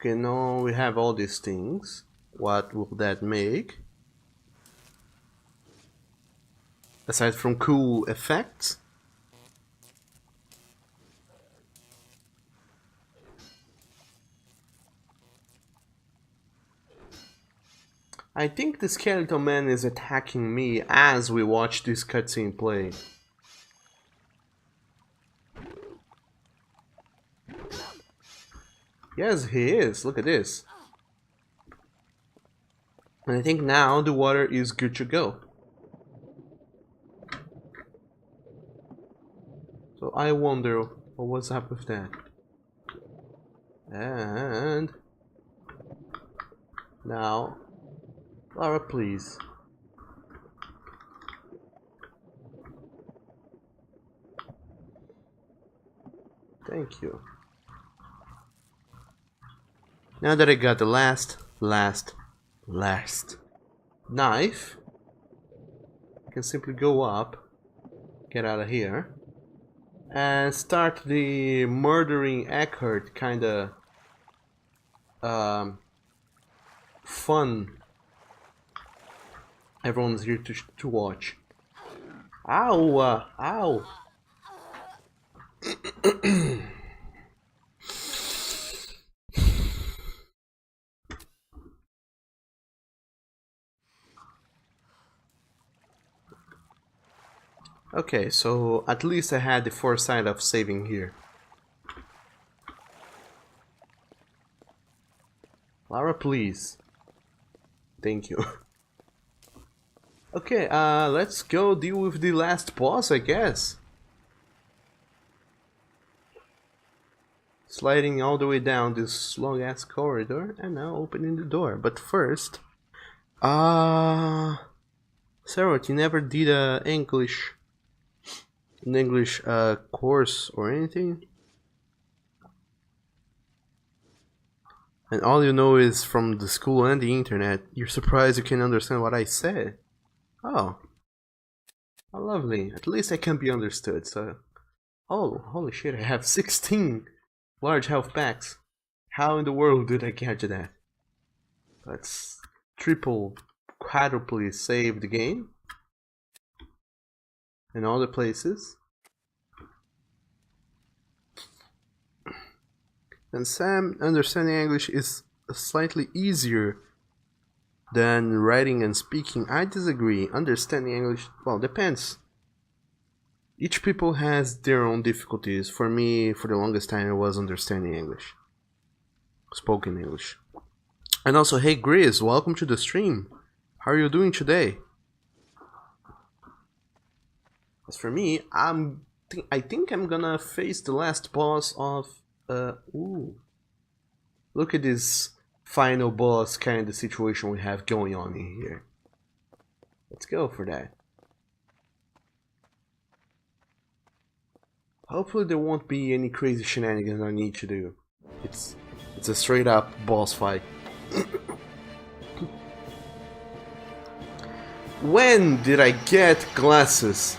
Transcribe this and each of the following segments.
Okay, now we have all these things. What will that make? Aside from cool effects? I think the skeleton man is attacking me as we watch this cutscene play. Yes, he is. Look at this. And I think now the water is good to go. So I wonder what was up with that. And now, Lara, please. Thank you. Now that I got the last knife, I can simply go up, get out of here, and start the murdering Eckhart kinda fun. Everyone's here to watch. Ow! Ow! Okay, so at least I had the foresight of saving here. Lara, please. Thank you. Okay, let's go deal with the last boss, I guess. Sliding all the way down this long ass corridor and now opening the door. But first, Sarah, you never did an English course or anything? And all you know is from the school and the internet. You're surprised you can understand what I said. Oh. Oh, lovely. At least I can be understood, so... Oh, holy shit, I have 16 large health packs. How in the world did I get to that? Let's quadruply save the game. In all the places. And Sam, understanding English is slightly easier than writing and speaking. I disagree. Understanding English, well, depends. Each people has their own difficulties. For me, for the longest time, it was understanding English. Spoken English. And also, hey Grizz, welcome to the stream. How are you doing today? As for me, I think I'm gonna face the last boss of... ooh. Look at this final boss kind of situation we have going on in here. Let's go for that. Hopefully there won't be any crazy shenanigans I need to do. It's a straight up boss fight. When did I get glasses?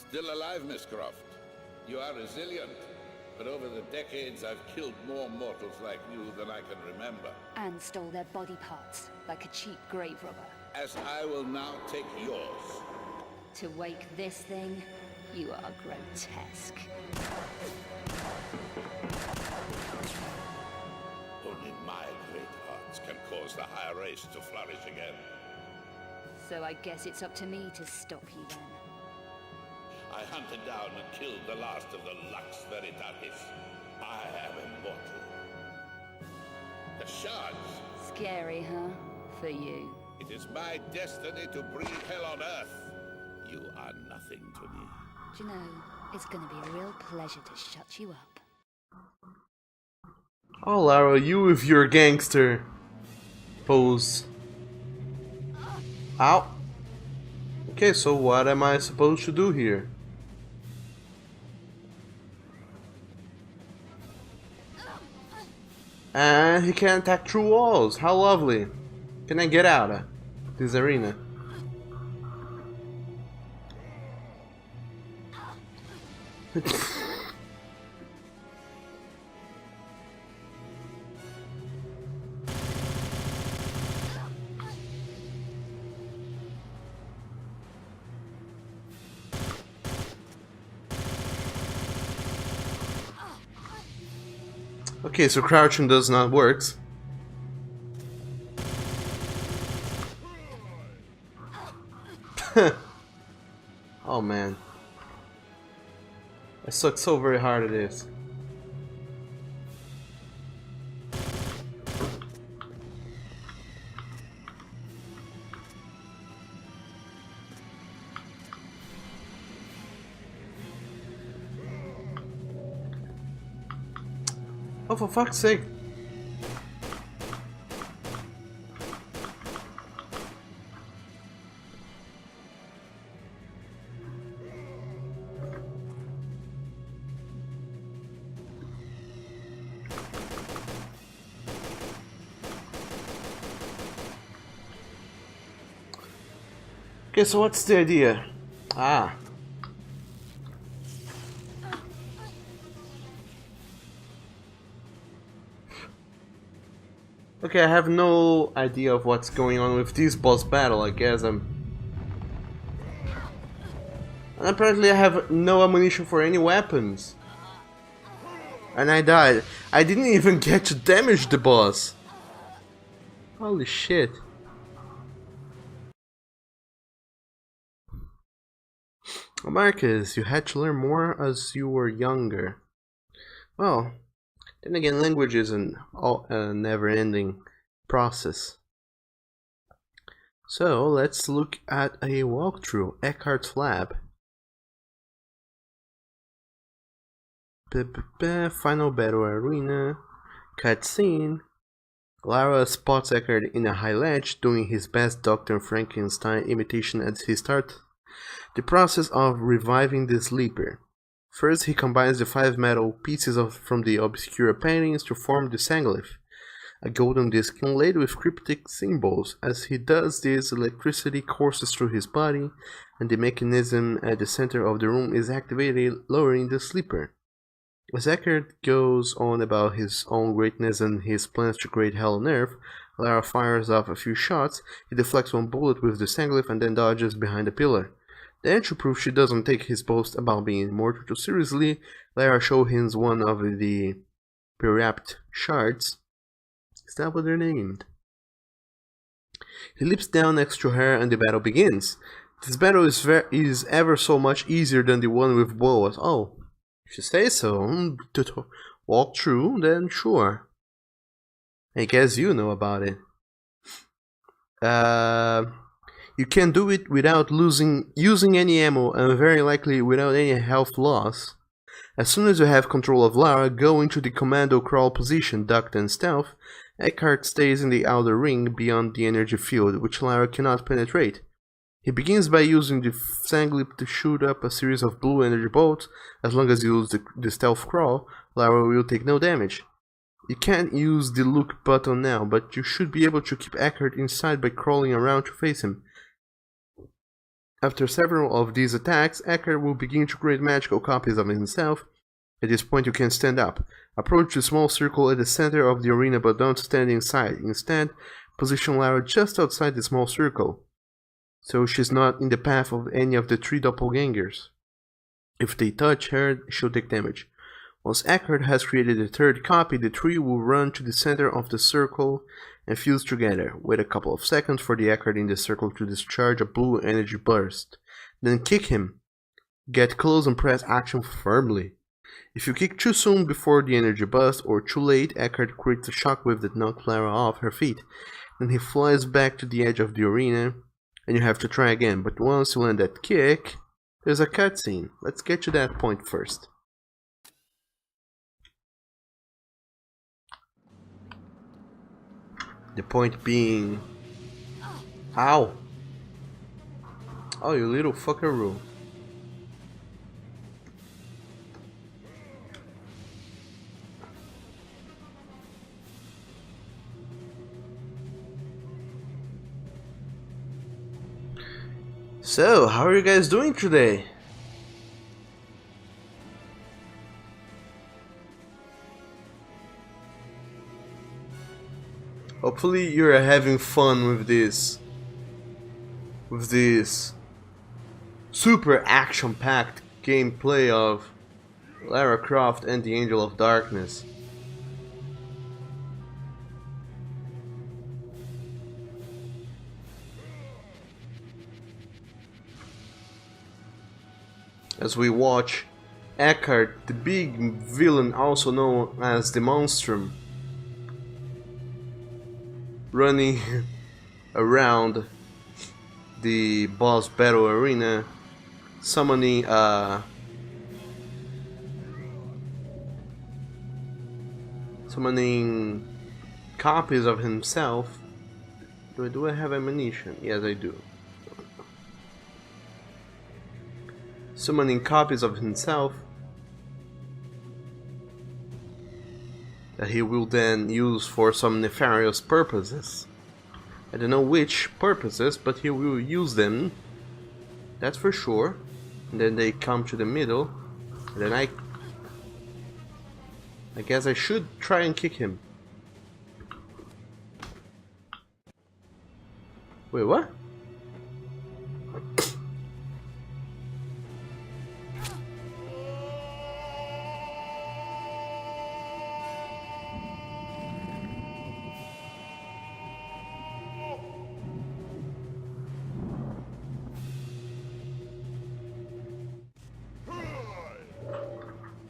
Still alive, Miss Croft. You are resilient, but over the decades I've killed more mortals like you than I can remember. And stole their body parts, like a cheap grave robber. As I will now take yours. To wake this thing, you are grotesque. Only my great hearts can cause the higher race to flourish again. So I guess it's up to me to stop you then. I hunted down and killed the last of the Lux Veritatis. I am immortal. The shards. Scary, huh? For you. It is my destiny to breathe hell on Earth. You are nothing to me. Do you know, it's gonna be a real pleasure to shut you up. Oh, Lara, you with your gangster pose. Ow. Okay, so what am I supposed to do here? And he can attack through walls. How lovely. Can I get out of this arena? Okay, so crouching does not work. Oh man. I suck so very hard at this. Oh, for fuck's sake. Okay, so what's the idea? Ah. Okay, I have no idea of what's going on with this boss battle. I guess And apparently I have no ammunition for any weapons. And I died. I didn't even get to damage the boss. Holy shit. Marcus, you had to learn more as you were younger. Well, then again, language is a never-ending process. So, let's look at a walkthrough. Eckhart's lab. Final battle arena. Cutscene. Lara spots Eckhart in a high ledge, doing his best Dr. Frankenstein imitation as he starts the process of reviving the sleeper. First, he combines the 5 metal pieces from the obscure paintings to form the Sanglyph, a golden disc inlaid with cryptic symbols. As he does this, electricity courses through his body, and the mechanism at the center of the room is activated, lowering the sleeper. As Eckhart goes on about his own greatness and his plans to create hell on Earth, Lara fires off a few shots. He deflects one bullet with the Sanglyph and then dodges behind a pillar. Then, to prove she doesn't take his boast about being immortal too seriously, Lara shows him one of the Periapt shards. Is that what they're named? He leaps down next to her and the battle begins. This battle is ever so much easier than the one with boas. Oh, if you say so. To walk through, then sure. I guess you know about it. You can do it without using any ammo and very likely without any health loss. As soon as you have control of Lara, go into the commando crawl position, ducked and stealth. Eckhart stays in the outer ring beyond the energy field, which Lara cannot penetrate. He begins by using the Sanglyph to shoot up a series of blue energy bolts. As long as you use the stealth crawl, Lara will take no damage. You can't use the look button now, but you should be able to keep Eckhart inside by crawling around to face him. After several of these attacks, Eckhart will begin to create magical copies of himself. At this point you can stand up. Approach the small circle at the center of the arena, but don't stand inside. Instead, position Lara just outside the small circle, so she's not in the path of any of the 3 doppelgangers. If they touch her, she'll take damage. Once Eckhart has created a 3rd copy, the 3 will run to the center of the circle and fuse together. Wait a couple of seconds for the Eckhart in the circle to discharge a blue energy burst. Then kick him. Get close and press action firmly. If you kick too soon before the energy burst, or too late, Eckhart creates a shockwave that knocks Lara off her feet. Then he flies back to the edge of the arena, and you have to try again. But once you land that kick, there's a cutscene. Let's get to that point first. The point being... Ow! Oh, you little fuckaroo. So, how are you guys doing today? Hopefully you're having fun with this super action-packed gameplay of Lara Croft and the Angel of Darkness. As we watch Eckhart, the big villain also known as the Monstrum, running around the boss battle arena, summoning copies of himself. Do I have ammunition? Yes, I do. Summoning copies of himself that he will then use for some nefarious purposes. I don't know which purposes, but he will use them, that's for sure. And then they come to the middle, and then I guess I should try and kick him. Wait, what?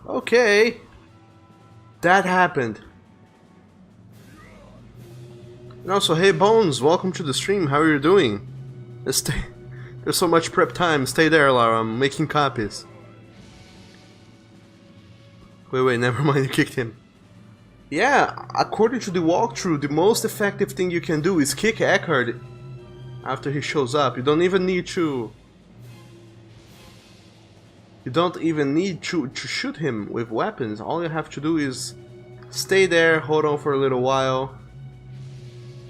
Okay, that happened. And also, hey Bones, welcome to the stream. How are you doing? There's so much prep time. Stay there, Lara. I'm making copies. Wait, never mind. You kicked him. Yeah, according to the walkthrough, the most effective thing you can do is kick Eckhart after he shows up. You don't even need to. You don't even need to shoot him with weapons. All you have to do is stay there, hold on for a little while,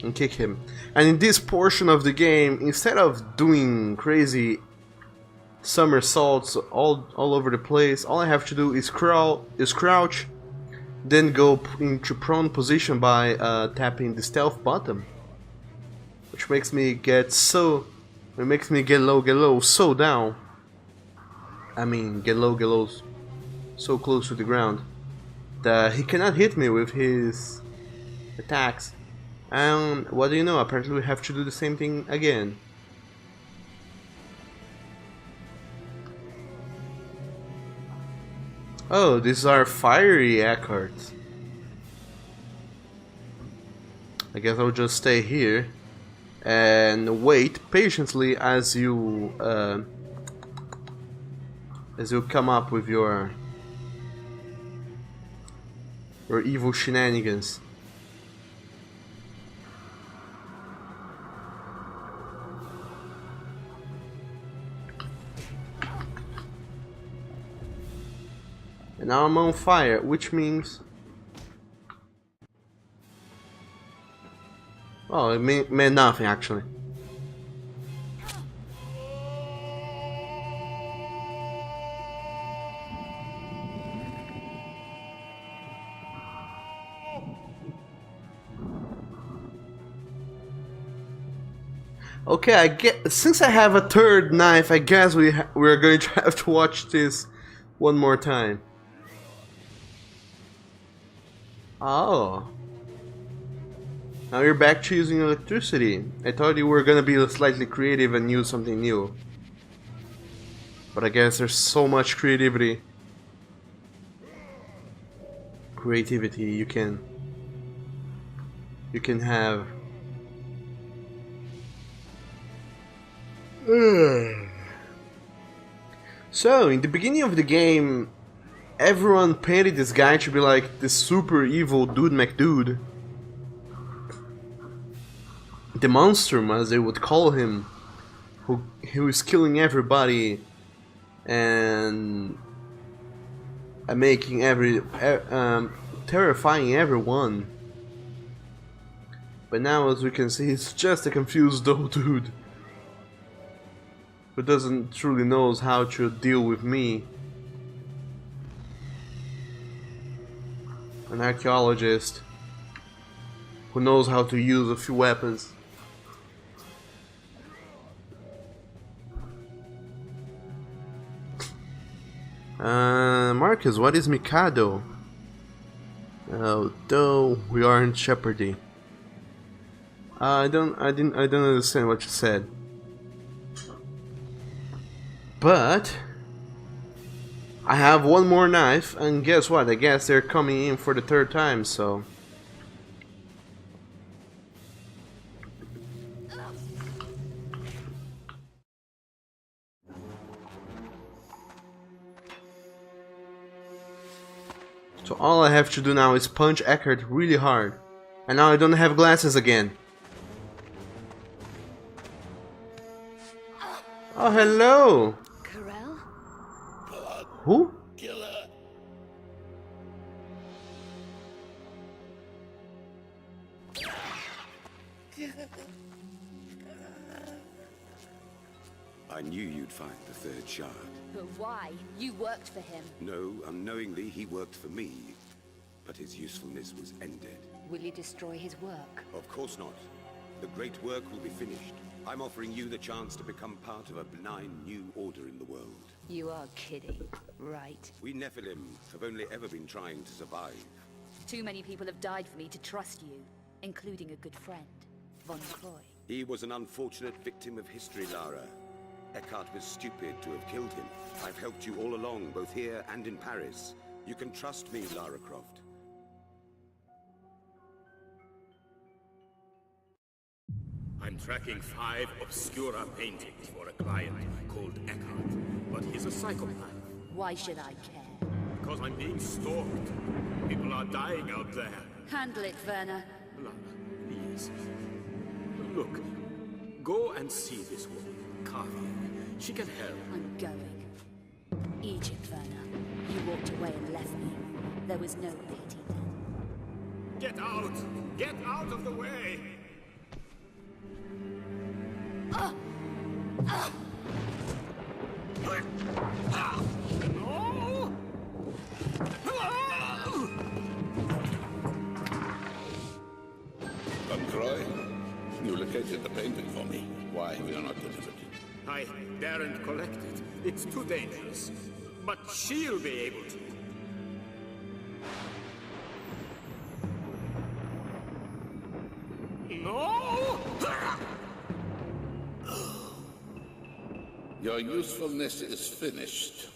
and kick him. And in this portion of the game, instead of doing crazy somersaults all over the place, all I have to do is crouch, then go into prone position by tapping the stealth button, which makes me get low, so down. I mean, get low, so close to the ground that he cannot hit me with his attacks. And what do you know? Apparently, we have to do the same thing again. Oh, these are fiery Eckharts. I guess I'll just stay here and wait patiently as you come up with your evil shenanigans. And now I'm on fire, which means... well, it meant nothing actually. Okay, since I have a third knife, I guess we're going to have to watch this one more time. Oh. Now you're back to using electricity. I thought you were gonna be slightly creative and use something new. But I guess there's so much creativity you can have. So, in the beginning of the game, everyone painted this guy to be like this super evil dude McDude. The Monstrum, as they would call him, who who is killing everybody and making terrifying everyone. But now, as we can see, he's just a confused old dude who doesn't truly knows how to deal with me. An archaeologist who knows how to use a few weapons. Marcus, what is Mikado? Though we are in jeopardy. I don't understand what you said. But I have one more knife, and guess what? I guess they're coming in for the third time, so. So all I have to do now is punch Eckhart really hard. And now I don't have glasses again. Oh, hello! Corel? Who? Killer. I knew you'd find the third shard. But why? You worked for him. No, unknowingly he worked for me, but his usefulness was ended. Will you destroy his work? Of course not. The great work will be finished. I'm offering you the chance to become part of a benign new order in the world. You are kidding, right? We Nephilim have only ever been trying to survive. Too many people have died for me to trust you, including a good friend, Von Croy. He was an unfortunate victim of history, Lara. Eckhart was stupid to have killed him. I've helped you all along, both here and in Paris. You can trust me, Lara Croft. I'm tracking 5 obscura paintings for a client called Eckhart, but he's a psychopath. Why should I care? Because I'm being stalked. People are dying out there. Handle it, Werner. Lara, please. Look, go and see this woman, Carving. She can help. I'm going. Egypt, Werner. You walked away and left me. There was no pity then. Get out! Get out of the way! No! Von Croy, you located the painting for me. Why have you not delivered it? I daren't collect it. It's too dangerous. But she'll be able to. No! Your usefulness is finished.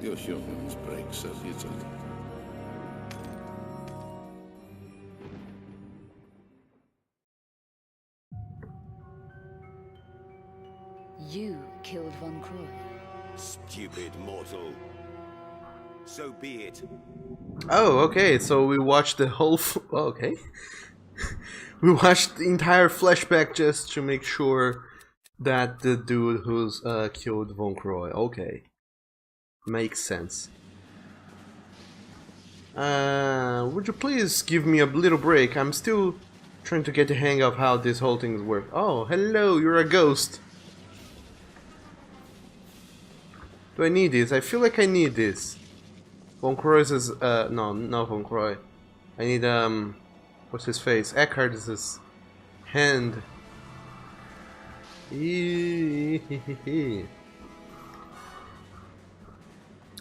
You humans break so easily. You killed Von Croy. Stupid mortal. So be it. Oh, okay. So we watched the whole. Okay. We watched the entire flashback just to make sure that the dude who's killed Von Croy. Okay, makes sense. Would you please give me a little break? I'm still trying to get the hang of how this whole thing works. Oh, hello, you're a ghost. Do I need this? I feel like I need this. Von Croy's is, no, not Von Croy. I need, what's his face? Eckhart is his hand.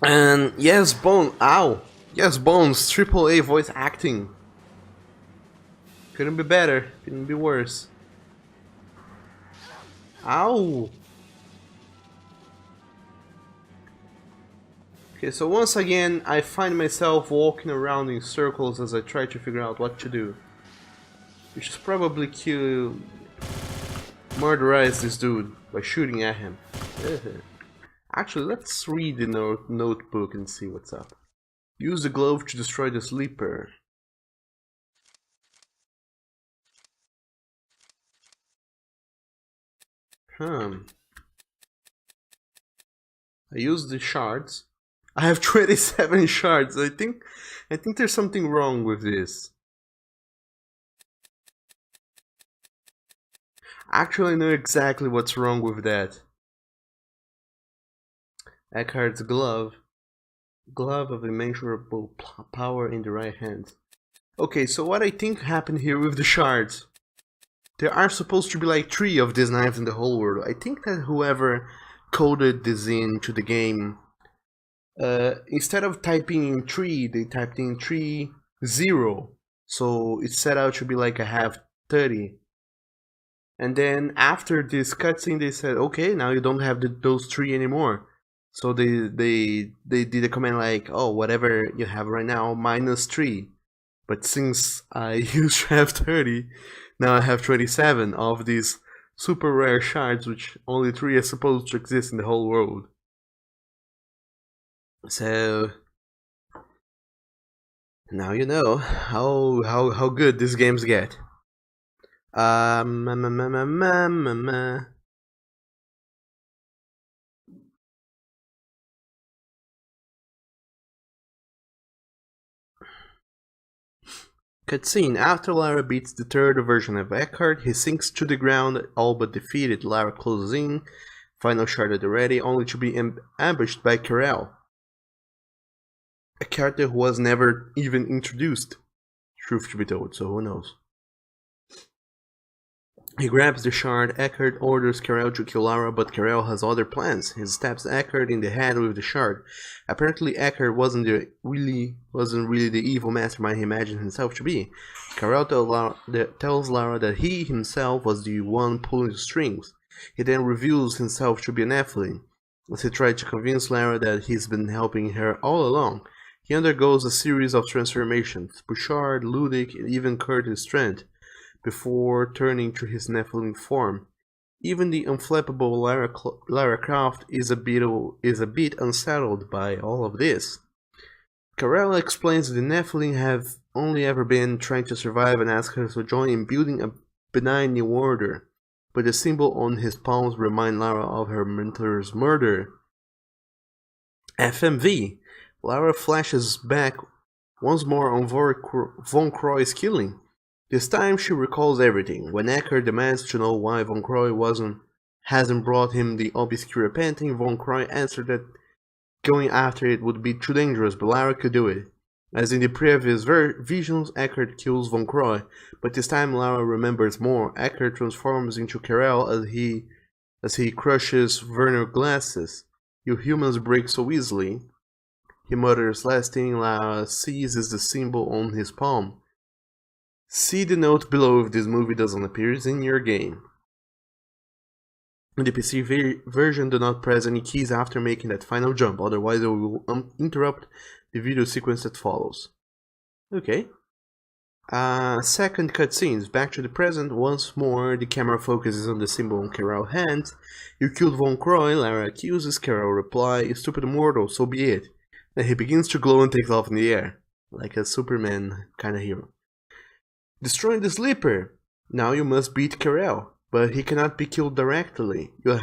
And yes, Bones, ow! Yes, Bones, AAA voice acting. Couldn't be better, couldn't be worse. Ow! Okay, so once again, I find myself walking around in circles as I try to figure out what to do. We should probably murderize this dude by shooting at him. Actually, let's read the notebook and see what's up. Use the glove to destroy the sleeper. I use the shards. I have 27 shards. I think there's something wrong with this. Actually, I know exactly what's wrong with that. Eckhart's glove. Glove of immeasurable power in the right hand. Okay, so what I think happened here with the shards. There are supposed to be like 3 of these knives in the whole world. I think that whoever coded this into the game, instead of typing in 3, they typed in 3, 0. So it set out to be like I have 30. And then after this cutscene, they said, okay, now you don't have those 3 anymore. So they did a comment like, oh, whatever you have right now, -3. But since I used to have 30, now I have 27 of these super rare shards, which only 3 are supposed to exist in the whole world. So now you know how good these games get. Cutscene. After Lara beats the third version of Eckhart, he sinks to the ground, all but defeated. Lara closes in, final shard at the ready, only to be ambushed by Karel, a character who was never even introduced, truth to be told, so who knows. He grabs the shard. Eckhart orders Karel to kill Lara, but Karel has other plans. He stabs Eckhart in the head with the shard. Apparently, Eckhart wasn't really the evil mastermind he imagined himself to be. Karel tells Lara that he himself was the one pulling the strings. He then reveals himself to be an Nephilim, as he tried to convince Lara that he's been helping her all along. He undergoes a series of transformations: Bouchard, Ludic, and even Curtis Strand, before turning to his Nephilim form. Even the unflappable Lara Croft is a bit unsettled by all of this. Karel explains that the Nephilim have only ever been trying to survive and asks her to join in building a benign new order, but the symbol on his palms remind Lara of her mentor's murder. FMV. Lara flashes back once more on Von Croy's killing. This time she recalls everything. When Eckhart demands to know why Von Croy hasn't brought him the Obscura painting, Von Croy answered that going after it would be too dangerous, but Lara could do it. As in the previous visions, Eckhart kills Von Croy, but this time Lara remembers more. Eckhart transforms into Karel as he crushes Werner glasses. You humans break so easily. He mutters. Last thing Lara sees is the symbol on his palm. See the note below if this movie doesn't appear in your game. In the PC version, do not press any keys after making that final jump, otherwise it will interrupt the video sequence that follows. Okay. Second cutscenes. Back to the present. Once more, the camera focuses on the symbol on Karel's hands. You killed Von Croy. Lara accuses. Karel reply, stupid mortal, so be it. Then he begins to glow and takes off in the air, like a Superman kind of hero. Destroying the sleeper. Now you must beat Karel, but he cannot be killed directly. You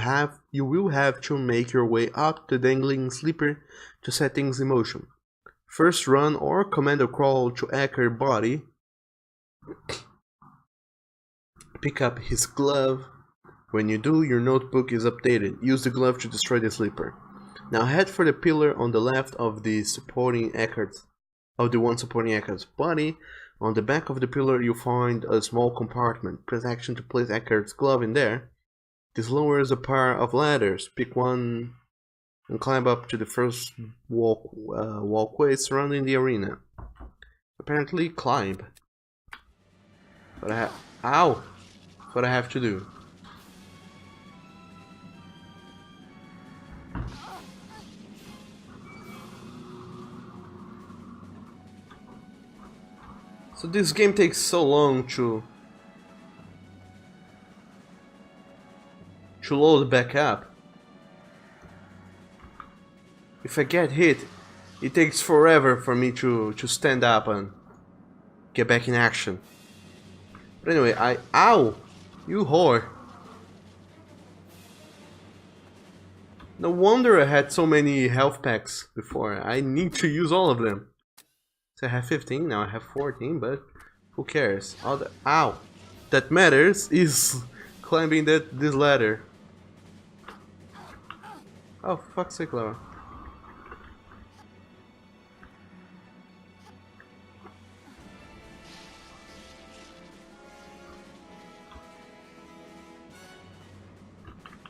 will have to make your way up the dangling sleeper to set things in motion. First run or commando crawl to Eckhart's body. Pick up his glove. When you do, your notebook is updated. Use the glove to destroy the sleeper. Now head for the pillar on the left of the one supporting Eckhart's body. On the back of the pillar, you'll find a small compartment. Press action to place Eckhart's glove in there. This lowers a pair of ladders. Pick one and climb up to the first walkway surrounding the arena. Apparently, climb. But ow! That's what I have to do. So this game takes so long to load back up. If I get hit, it takes forever for me to stand up and get back in action. But anyway, ow! You whore! No wonder I had so many health packs before. I need to use all of them. So I have 15, now I have 14, but who cares? All that matters is climbing this ladder. Oh, fuck's sake, Lara.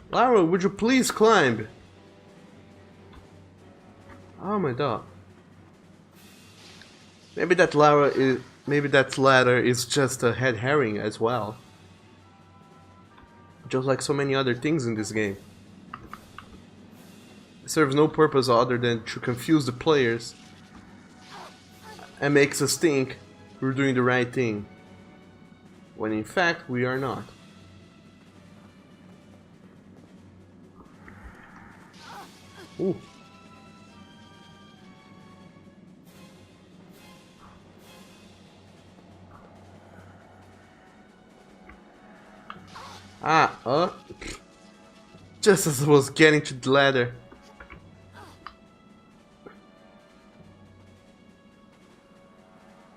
Lara, would you please climb? Oh my god. Maybe that ladder is just a head herring as well. Just like so many other things in this game. It serves no purpose other than to confuse the players and makes us think we're doing the right thing, when in fact we are not. Ooh. Just as I was getting to the ladder.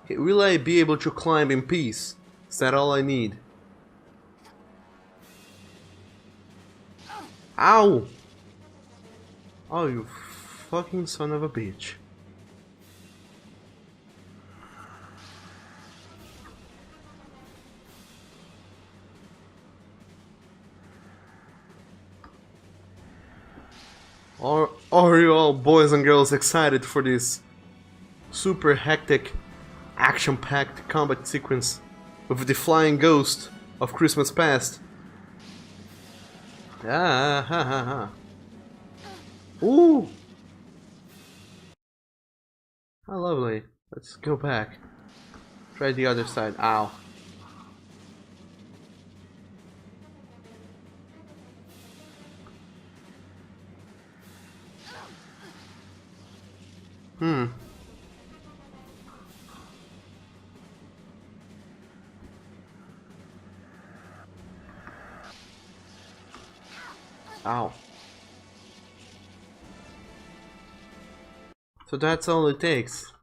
Okay, will I be able to climb in peace? Is that all I need? Ow! Oh, you fucking son of a bitch. Are you all boys and girls excited for this super hectic, action-packed combat sequence with the flying ghost of Christmas past? Ah, ha ha ha. Ooh! How lovely. Let's go back. Try the other side. Ow. Ow. So that's all it takes.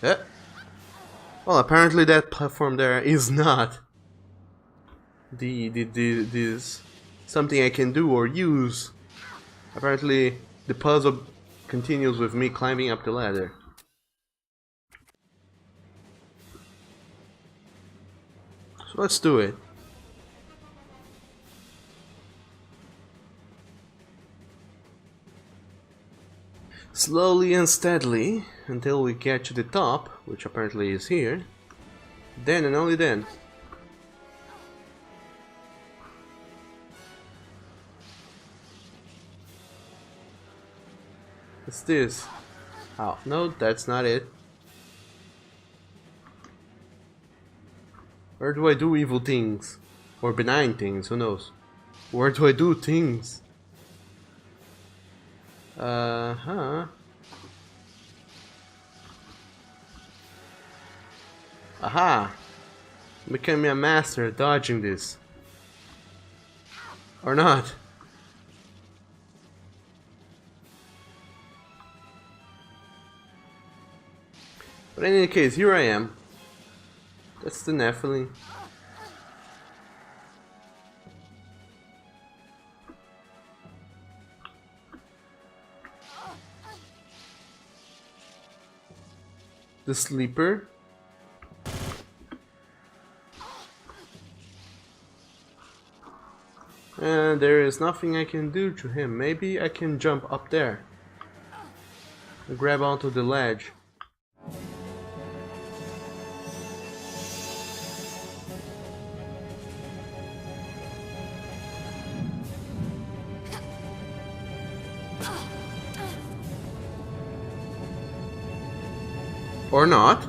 Yeah. Well, apparently that platform there is not this something I can do or use. Apparently the puzzle continues with me climbing up the ladder. So let's do it. Slowly and steadily until we get to the top, which apparently is here. Then and only then. What's this? Oh, no, that's not it. Where do I do evil things? Or benign things, who knows? Where do I do things? Aha. Becoming a master at dodging this. Or not. But in any case, here I am. That's the Nephilim. The sleeper. And there is nothing I can do to him. Maybe I can jump up there and grab onto the ledge. Or not.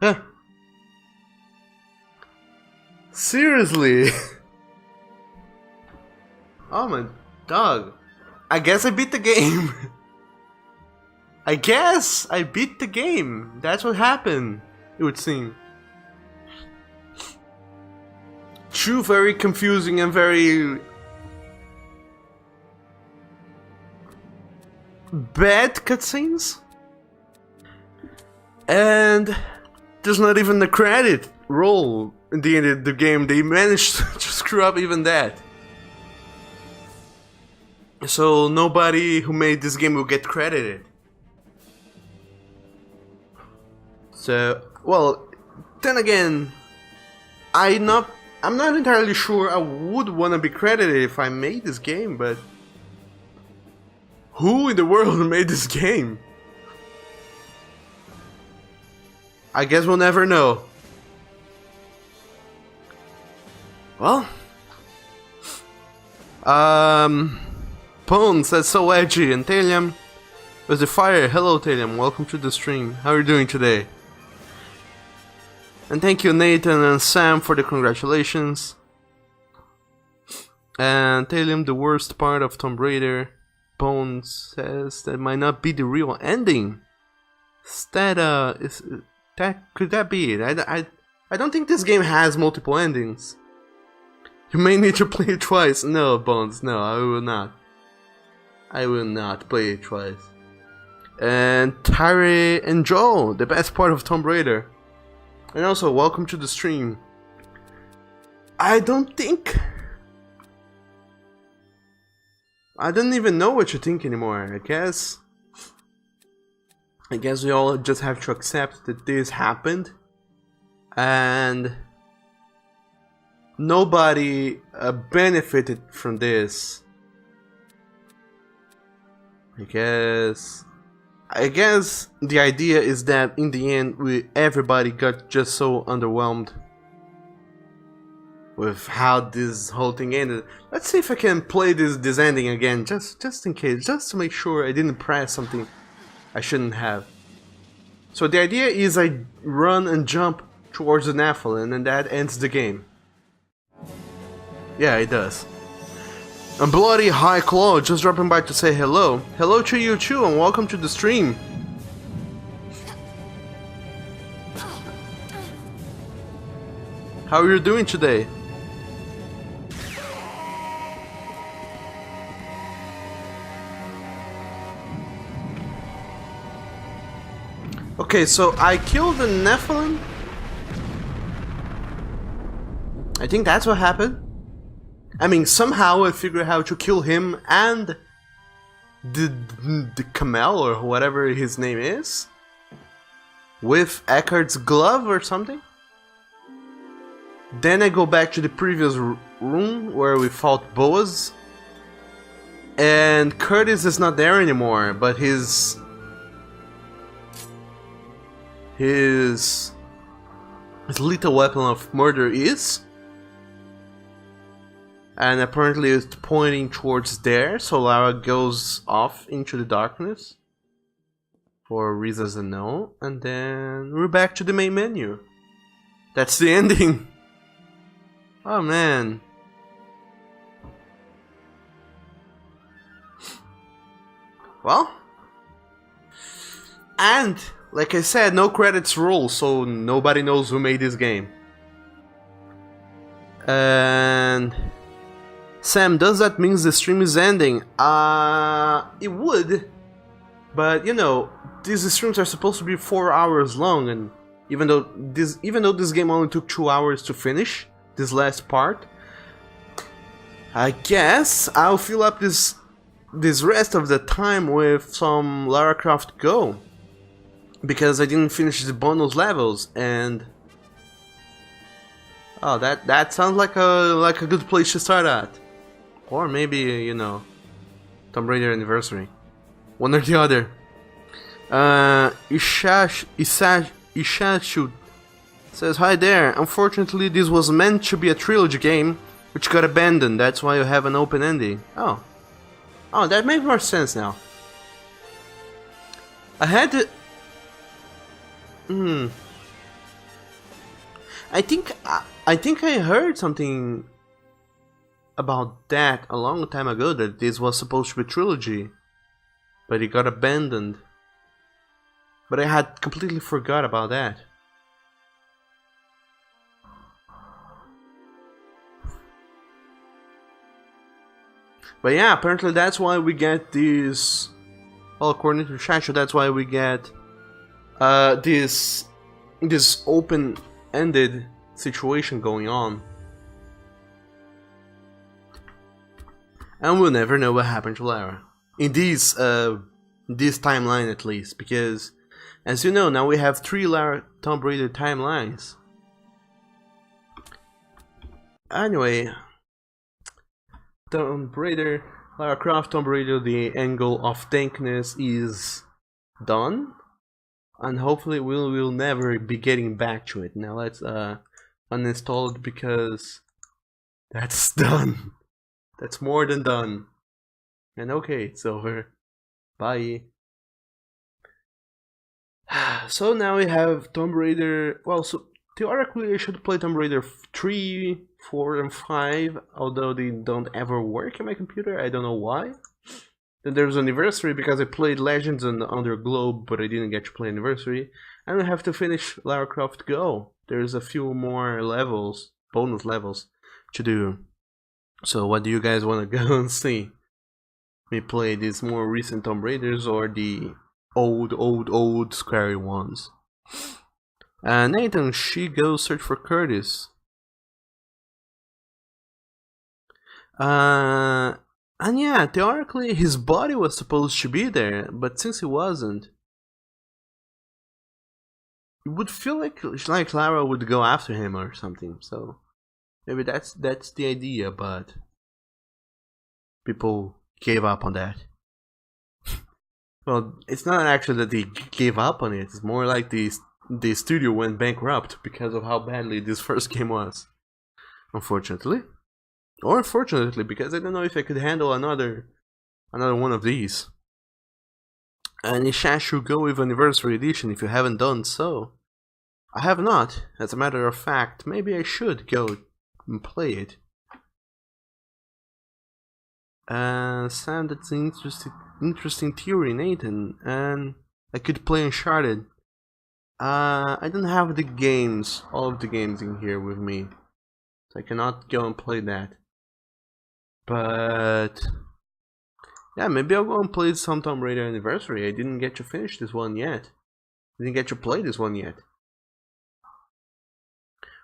Huh. Seriously? Oh my dog. I guess I beat the game. I guess I beat the game. That's what happened, it would seem. Two very confusing and very bad cutscenes. And there's not even the credit roll in the end of the game. They managed to screw up even that. So nobody who made this game will get credited. So, well, then again, I'm not entirely sure I would want to be credited if I made this game, but who in the world made this game? I guess we'll never know. Well, Bones, that's so edgy. And Talium with the fire. Hello, Talium. Welcome to the stream. How are you doing today? And thank you, Nathan and Sam, for the congratulations. And Talium, the worst part of Tomb Raider. Bones says that might not be the real ending. Could that be it? I don't think this game has multiple endings. You may need to play it twice. No, Bones, no, I will not. I will not play it twice. And Tyree and Joel, the best part of Tomb Raider. And also, welcome to the stream. I don't even know what you think anymore. I guess we all just have to accept that this happened. And nobody benefited from this. I guess the idea is that in the end everybody got just so underwhelmed with how this whole thing ended. Let's see if I can play this ending again, just in case, just to make sure I didn't press something I shouldn't have. So the idea is I run and jump towards the Nephilim and that ends the game. Yeah, it does. A bloody high claw just dropping by to say hello. Hello to you too and welcome to the stream. How are you doing today? Okay, so I killed the Nephilim. I think that's what happened. I mean, somehow I figured out how to kill him and the Camel or whatever his name is with Eckhart's glove or something. Then I go back to the previous room where we fought Boaz, and Curtis is not there anymore, but his lethal weapon of murder is. And apparently it's pointing towards there, so Lara goes off into the darkness for reasons unknown, and then we're back to the main menu. That's the ending. Oh man. Well, and like I said, no credits roll, so nobody knows who made this game. And Sam, does that mean the stream is ending? It would, but you know, these streams are supposed to be 4 hours long, and even though this game only took 2 hours to finish this last part, I guess I'll fill up this rest of the time with some Lara Croft Go, because I didn't finish the bonus levels. And oh, that sounds like a good place to start at. Or maybe, you know, Tomb Raider Anniversary. One or the other. Ishashu says, hi there. Unfortunately, this was meant to be a trilogy game, which got abandoned. That's why you have an open ending. Oh. Oh, that makes more sense now. I had to... I think I heard something about that a long time ago, that this was supposed to be a trilogy, but it got abandoned. But I had completely forgot about that. But yeah, apparently that's why we get this. Well, according to Shasha, that's why we get this open-ended situation going on. And we'll never know what happened to Lara. In this timeline at least, because as you know, now we have 3 Lara Tomb Raider timelines. Anyway, Tomb Raider, Lara Croft Tomb Raider, the Angle of Dankness is done. And hopefully we'll never be getting back to it. Now let's uninstall it, because that's done. That's more than done. And okay, it's over. Bye. So now we have Tomb Raider. Well, so theoretically I should play Tomb Raider 3, 4, and 5, although they don't ever work on my computer. I don't know why. Then there's Anniversary, because I played Legends and Underglow, but I didn't get to play Anniversary. And I have to finish Lara Croft Go. There's a few more levels, bonus levels, to do. So what do you guys want to go and see? Me play these more recent Tomb Raiders or the old scary ones? Nathan, she goes search for Curtis. And yeah, theoretically his body was supposed to be there, but since he wasn't, it would feel like Lara would go after him or something. So maybe that's the idea, but people gave up on that. Well, it's not actually that they gave up on it. It's more like the studio went bankrupt because of how badly this first game was. Unfortunately. Or fortunately, because I don't know if I could handle another one of these. And Ishashu Go with Anniversary Edition if you haven't done so. I have not, as a matter of fact. Maybe I should go and play it. Sam, that's an interesting theory, Nathan. And I could play Uncharted. I don't have the games, all of the games in here with me, so I cannot go and play that. But yeah, maybe I'll go and play some Tomb Raider Anniversary. I didn't get to finish this one yet. I didn't get to play this one yet.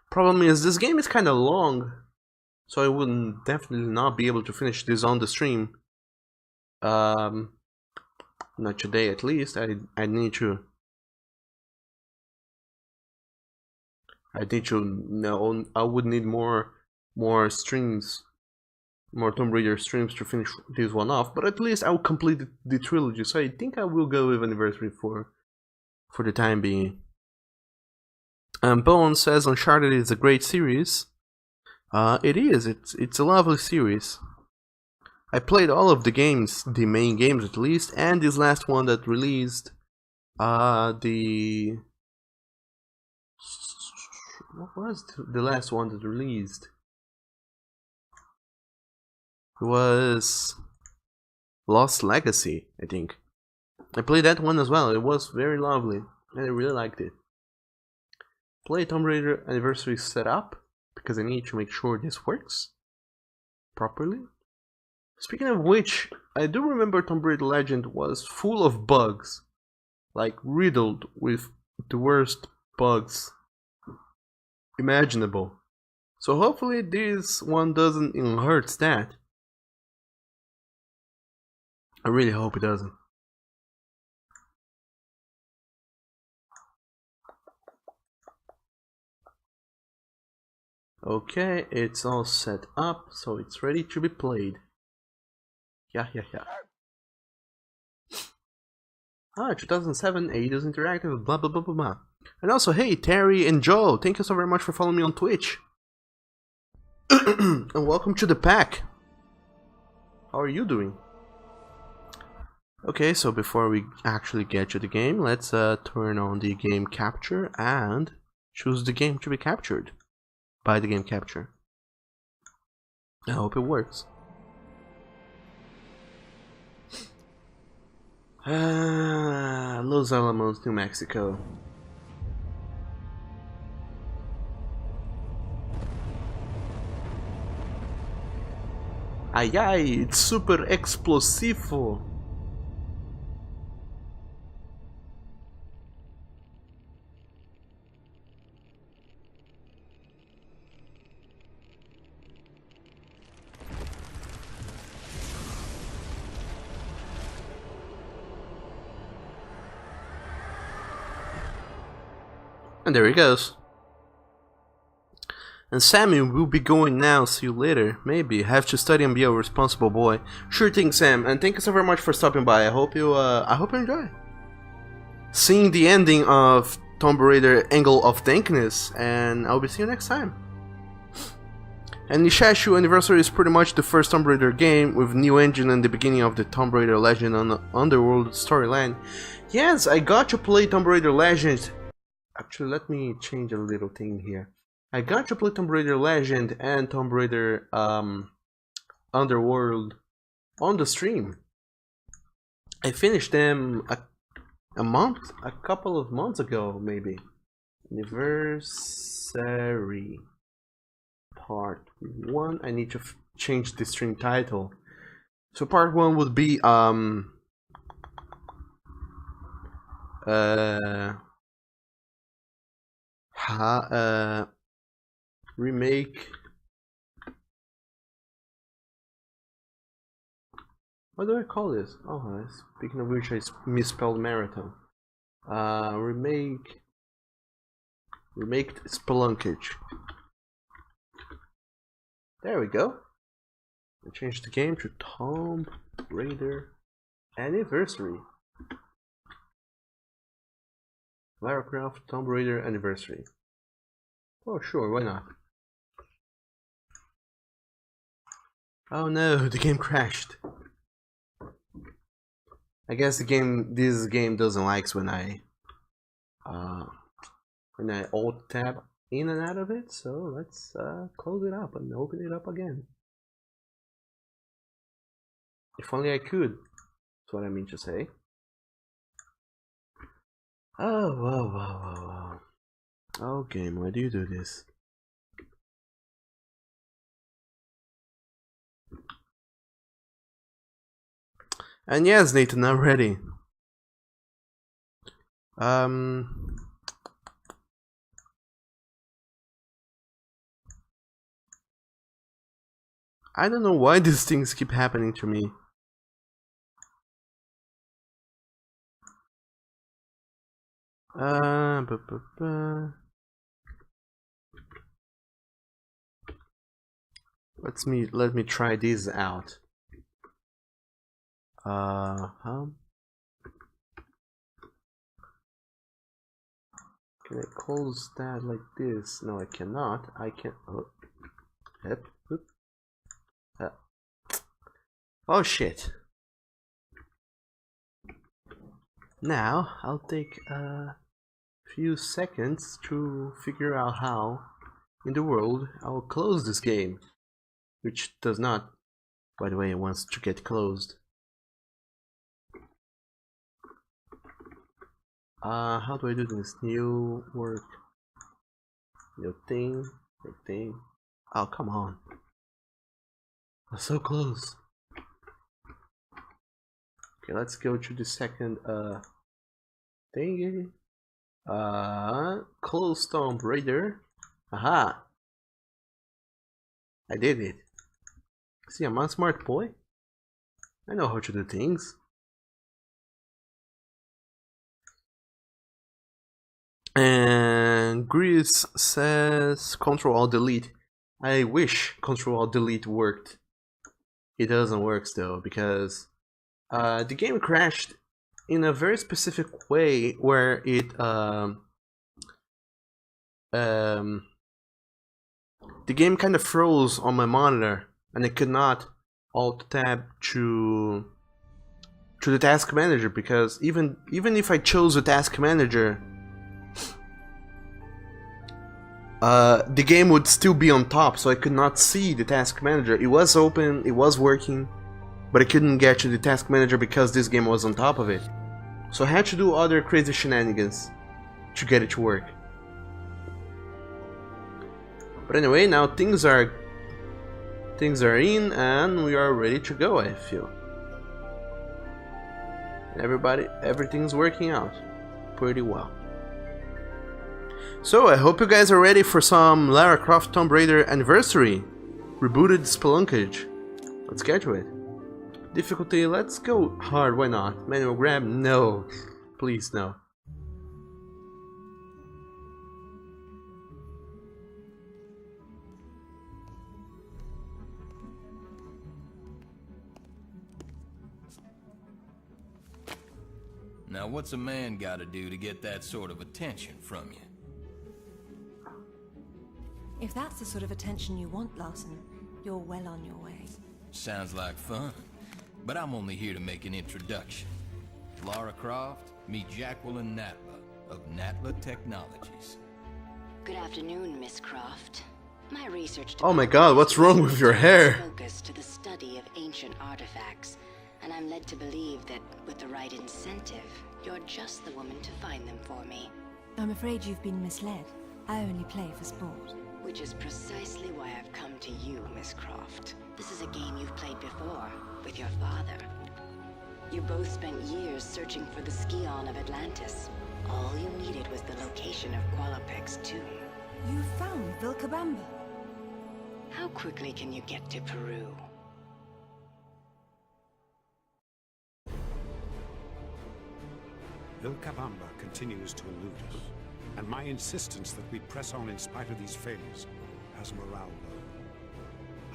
Problem is, this game is kind of long, so I would definitely not be able to finish this on the stream. Not today, at least. I need to. No, I would need more streams, more Tomb Raider streams to finish this one off. But at least I'll complete the trilogy. So I think I will go with Anniversary for the time being. Bowen says Uncharted is a great series. It is. It's a lovely series. I played all of the games, the main games at least, and this last one that released. What was the last one that released? It was Lost Legacy, I think. I played that one as well. It was very lovely, and I really liked it. Play Tomb Raider Anniversary setup, because I need to make sure this works properly. Speaking of which, I do remember Tomb Raider Legend was full of bugs, like riddled with the worst bugs imaginable. So hopefully this one doesn't inherit that. I really hope it doesn't. Okay, it's all set up, so it's ready to be played. Yeah. Ah, 2007, Eidos Interactive, blah blah blah blah blah. And also, hey, Terry and Joe, thank you so very much for following me on Twitch. And welcome to the pack. How are you doing? Okay, so before we actually get to the game, let's turn on the game capture and choose the game to be captured by the game capture. I hope it works. Los Alamos, New Mexico. Ay ay, it's super explosivo. And there he goes. And Sammy will be going now, see you later. Maybe, have to study and be a responsible boy. Sure thing, Sam, and thank you so very much for stopping by. I hope you enjoy seeing the ending of Tomb Raider Angle of Dankness, and I'll be seeing you next time. And Nishashu Anniversary is pretty much the first Tomb Raider game with new engine and the beginning of the Tomb Raider Legend on the Underworld storyline. Yes, I got to play Tomb Raider Legend. Actually, let me change a little thing here. I got to play Tomb Raider Legend and Tomb Raider Underworld on the stream. I finished them a couple of months ago, maybe. Anniversary Part 1. I need to change the stream title. So Part 1 would be remake. What do I call this? Oh, speaking of which, I misspelled marathon. Remake Spelunkage. There we go. I changed the game to Tomb Raider Anniversary. Lara Croft Tomb Raider Anniversary. Oh sure, why not? Oh no, the game crashed. I guess this game doesn't like when I alt tab in and out of it, so let's close it up and open it up again. If only I could, that's what I mean to say. Oh, whoa. Oh, game, why do you do this? And yes, Nathan, I'm ready. I don't know why these things keep happening to me. Let me try this out. Can I close that like this? No, I cannot. I can. Oh shit. Now I'll take a few seconds to figure out how in the world I'll close this game, which does not, by the way, wants to get closed. How do I do this? New work, new thing, Oh, come on. I'm so close. Okay, let's go to the second thingy. Close Tomb Raider. Aha! I did it. See, I'm a smart boy. I know how to do things. And Grease says Control Alt Delete. I wish Control Alt Delete worked. It doesn't work still because the game crashed in a very specific way where it the game kind of froze on my monitor and I could not alt tab to the task manager, because even if I chose the task manager, the game would still be on top, so I could not see the task manager. It was open, it was working, but I couldn't get to the task manager because this game was on top of it. So I had to do other crazy shenanigans to get it to work. But anyway, now things are in and we are ready to go, I feel. Everything's working out pretty well. So I hope you guys are ready for some Lara Croft Tomb Raider Anniversary rebooted Spelunkage. Let's get to it. Difficulty, let's go hard, why not? Manual grab, no. Please, no. Now what's a man gotta do to get that sort of attention from you? If that's the sort of attention you want, Larson, you're well on your way. Sounds like fun, but I'm only here to make an introduction. Lara Croft, meet Jacqueline Natla of Natla Technologies. Good afternoon, Miss Croft. My research Oh my god, what's wrong with your hair? Focus to the study of ancient artifacts, and I'm led to believe that with the right incentive, you're just the woman to find them for me. I'm afraid you've been misled. I only play for sport. Which is precisely why I've come to you, Miss Croft. This is a game you've played before, with your father. You both spent years searching for the Scion of Atlantis. All you needed was the location of Qualopec's tomb. You found Vilcabamba. How quickly can you get to Peru? Vilcabamba continues to elude us, and my insistence that we press on in spite of these failures has morale low.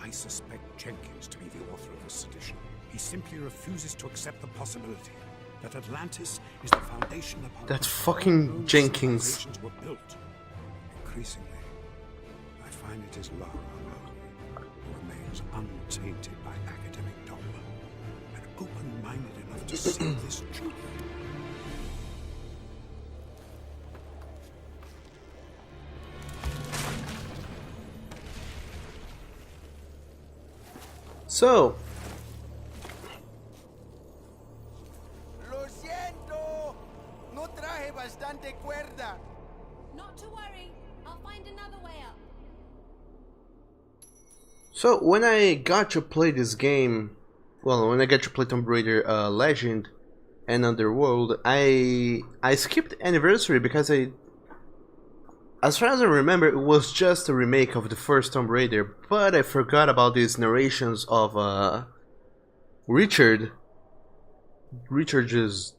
I suspect Jenkins to be the author of this sedition. He simply refuses to accept the possibility that Atlantis is the foundation upon That's which fucking all Jenkins. civilizations were built. Increasingly, I find it is Lara alone who remains untainted by academic dogma and open-minded enough to see this truth. So, Lo siento, no traje bastante cuerda. Not to worry. I'll find another way up. so when I got to play this game, well, when I got to play Tomb Raider Legend and Underworld, I skipped Anniversary because as far as I remember, it was just a remake of the first Tomb Raider, but I forgot about these narrations of Richard's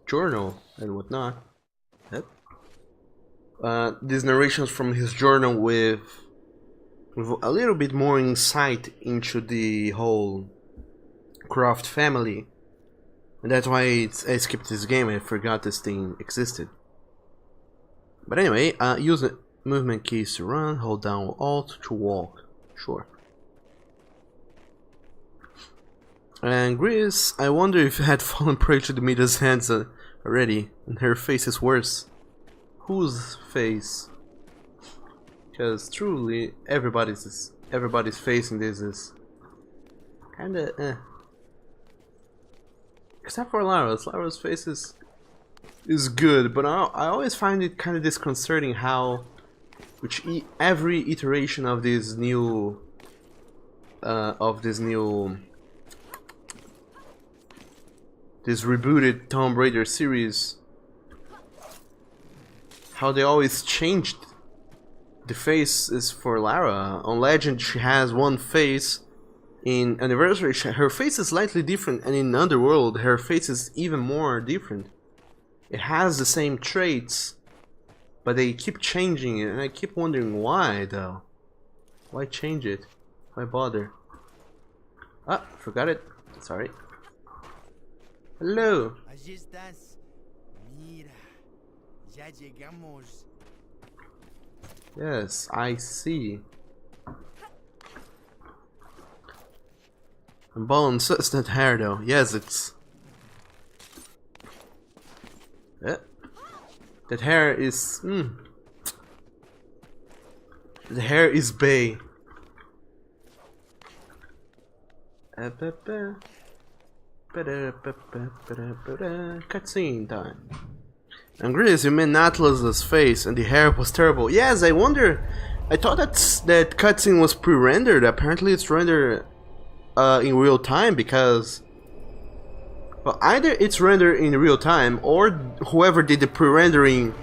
journal and whatnot. Yep. These narrations from his journal with a little bit more insight into the whole Croft family, and that's why I skipped this game. I forgot this thing existed. But anyway, use the movement keys to run, hold down Alt to walk. Sure. And Gris, I wonder if you had fallen prey to the Mida's hands already, and her face is worse. Whose face? Because truly, everybody's face in this is kinda eh. Except for Lara's. Lara's face is good, but I always find it kind of disconcerting how every iteration of this new of this rebooted Tomb Raider series, how they always changed the faces for Lara. On Legend she has one face, in Anniversary her face is slightly different, and in Underworld her face is even more different. It has the same traits, but they keep changing it, and I keep wondering why though. Why change it? Why bother? Ah, forgot it. Sorry. Hello. Allí estás. Mira, ya llegamos. Yes, I see. And Bones, it's that hair though. Yes, it's... That hair is... The hair is Bay. Cutscene time. And Grizz, you meant Atlas's face and the hair was terrible. Yes, I wonder. I thought that cutscene was pre-rendered. Apparently it's rendered in real time, because... Well, either it's rendered in real time, or whoever did the pre-rendering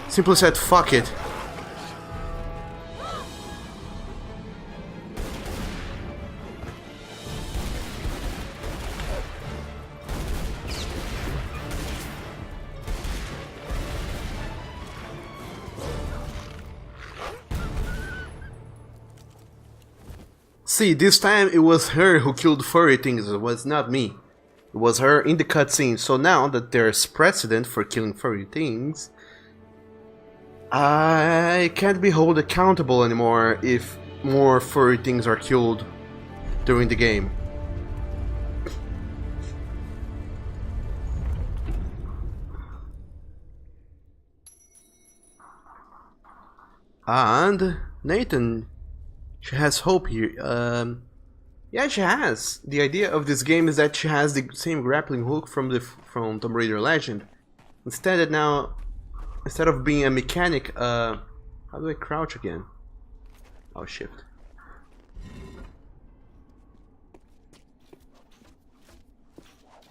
simply said fuck it. See, this time it was her who killed furry things, it was not me. It was her in the cutscene, so now that there's precedent for killing furry things, I can't be held accountable anymore if more furry things are killed during the game. And Nathan, she has hope here. Yeah, she has. The idea of this game is that she has the same grappling hook from Tomb Raider Legend. Instead of being a mechanic, how do I crouch again? Oh, shift.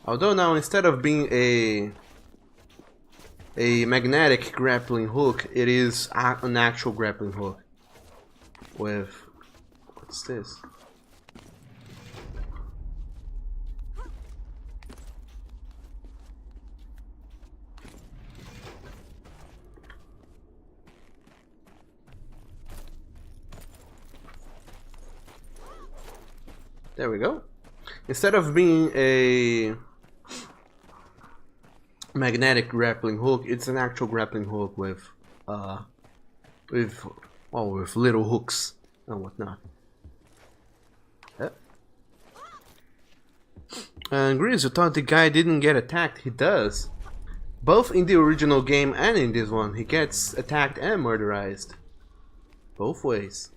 Although now, instead of being a magnetic grappling hook, it is an actual grappling hook with... What's this? There we go. Instead of being a magnetic grappling hook, it's an actual grappling hook with little hooks and whatnot. And Grizz, you thought the guy didn't get attacked? He does. Both in the original game and in this one, he gets attacked and murderized. Both ways.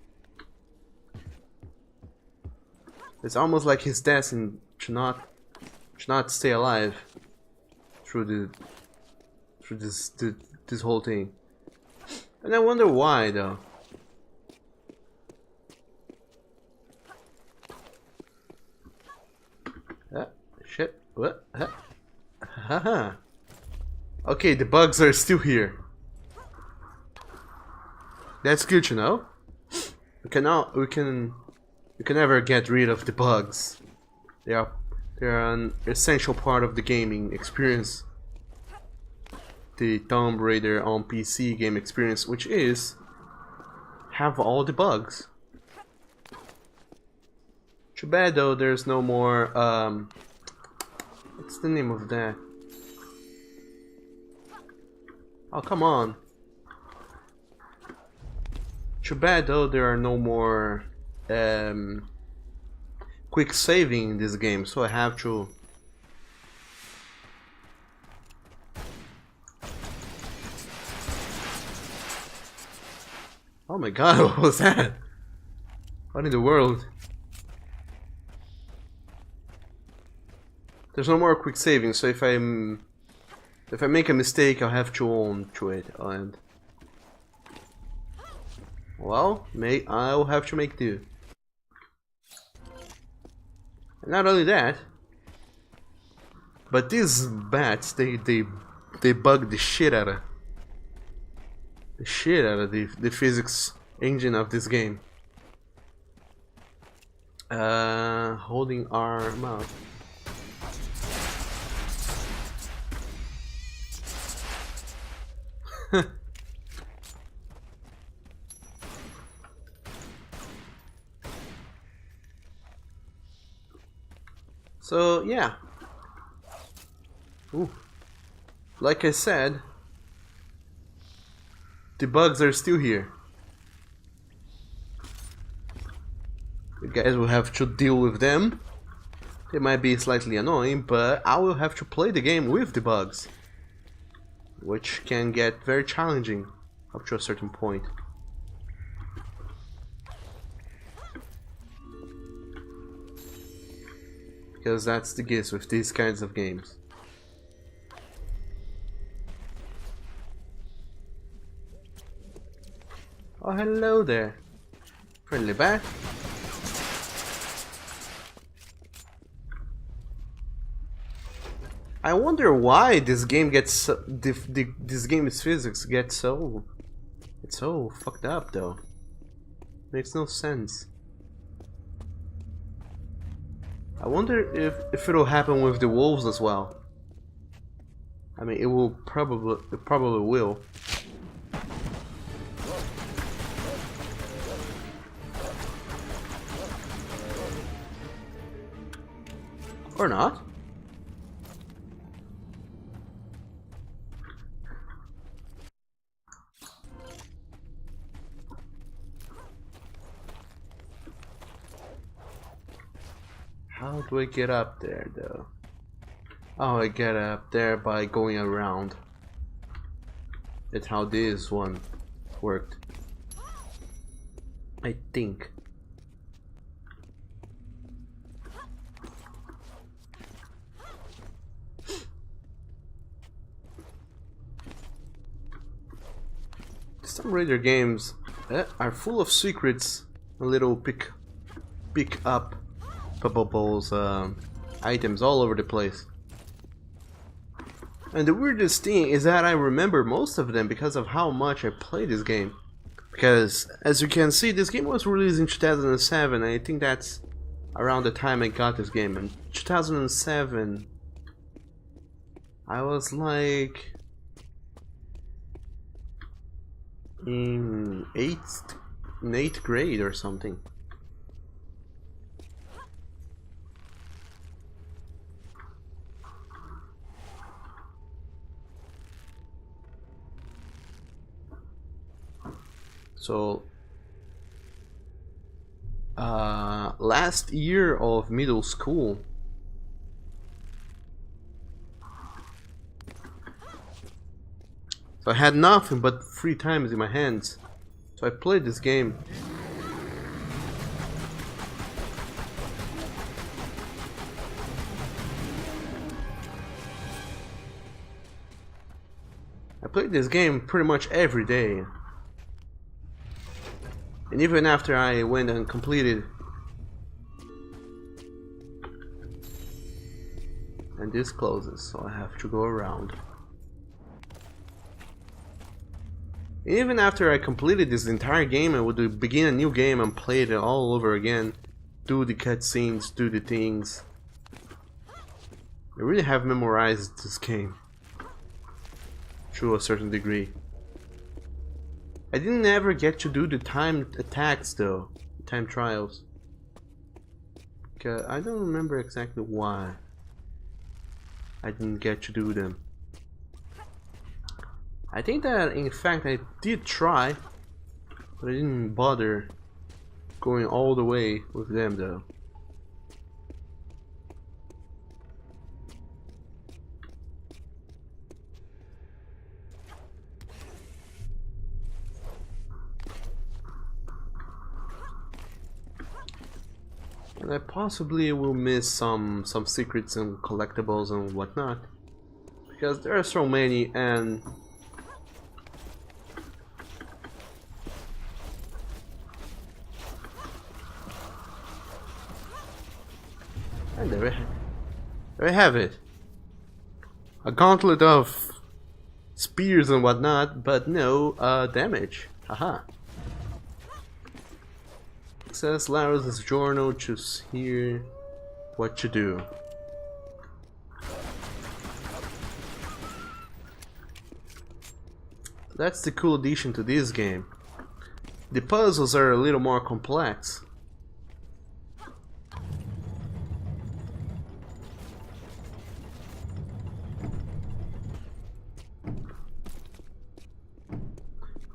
It's almost like he's destined to not stay alive through this whole thing. And I wonder why though. Shit. What? Haha. Okay, the bugs are still here. That's good to know. We can never get rid of the bugs. They are an essential part of the gaming experience. The Tomb Raider on PC game experience, which is have all the bugs. Too bad though, there's no more what's the name of that? Oh, come on. Too bad though, there are no more quick saving in this game, so I have to Oh my god, what was that? What in the world? There's no more quick saving, so if I make a mistake, I'll have to own to it, and well, I'll have to make do. Not only that, but these bats, they bug the shit out of the physics engine of this game. Holding our mouse. So yeah. Ooh. Like I said, the bugs are still here. You guys will have to deal with them. They might be slightly annoying, but I will have to play the game with the bugs, which can get very challenging up to a certain point. Because that's the gist with these kinds of games. Oh, hello there. Friendly bat. I wonder why this game gets this game's physics get so fucked up though. Makes no sense. I wonder if it'll happen with the wolves as well. I mean, it probably will. Or not. How do I get up there though? Oh, I get up there by going around. That's how this one worked, I think. Some Raider games are full of secrets and little pick up bubbles, items all over the place. And the weirdest thing is that I remember most of them because of how much I played this game. Because as you can see, this game was released in 2007. And I think that's around the time I got this game. In 2007, I was like in 8th grade or something. So last year of middle school, so I had nothing but free times in my hands, so I played this game. I played this game pretty much every day. And even after I went and completed, and this closes, so I have to go around. Even after I completed this entire game, I would begin a new game and play it all over again, do the cutscenes, do the things. I really have memorized this game to a certain degree. I didn't ever get to do the timed attacks though, time trials. I don't remember exactly why I didn't get to do them. I think that in fact I did try, but I didn't bother going all the way with them though. And I possibly will miss some secrets and collectibles and whatnot, because there are so many. And And there we have it. A gauntlet of spears and whatnot, but no damage. Haha. Access Lara's journal, choose here what to do. That's the cool addition to this game. The puzzles are a little more complex.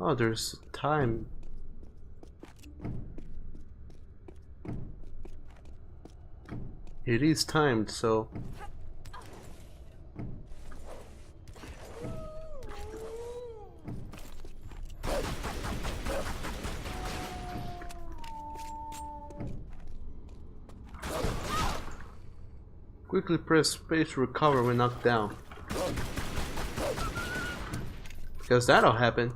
Oh, there's time. It is timed, so quickly press space to recover when knocked down. Because that'll happen.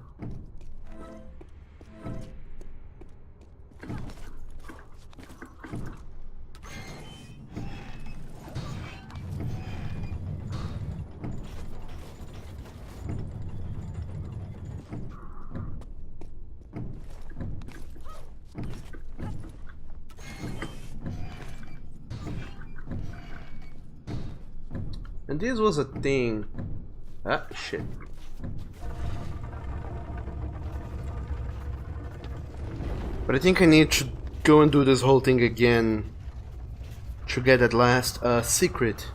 And this was a thing. Ah, shit. But I think I need to go and do this whole thing again to get that last secret.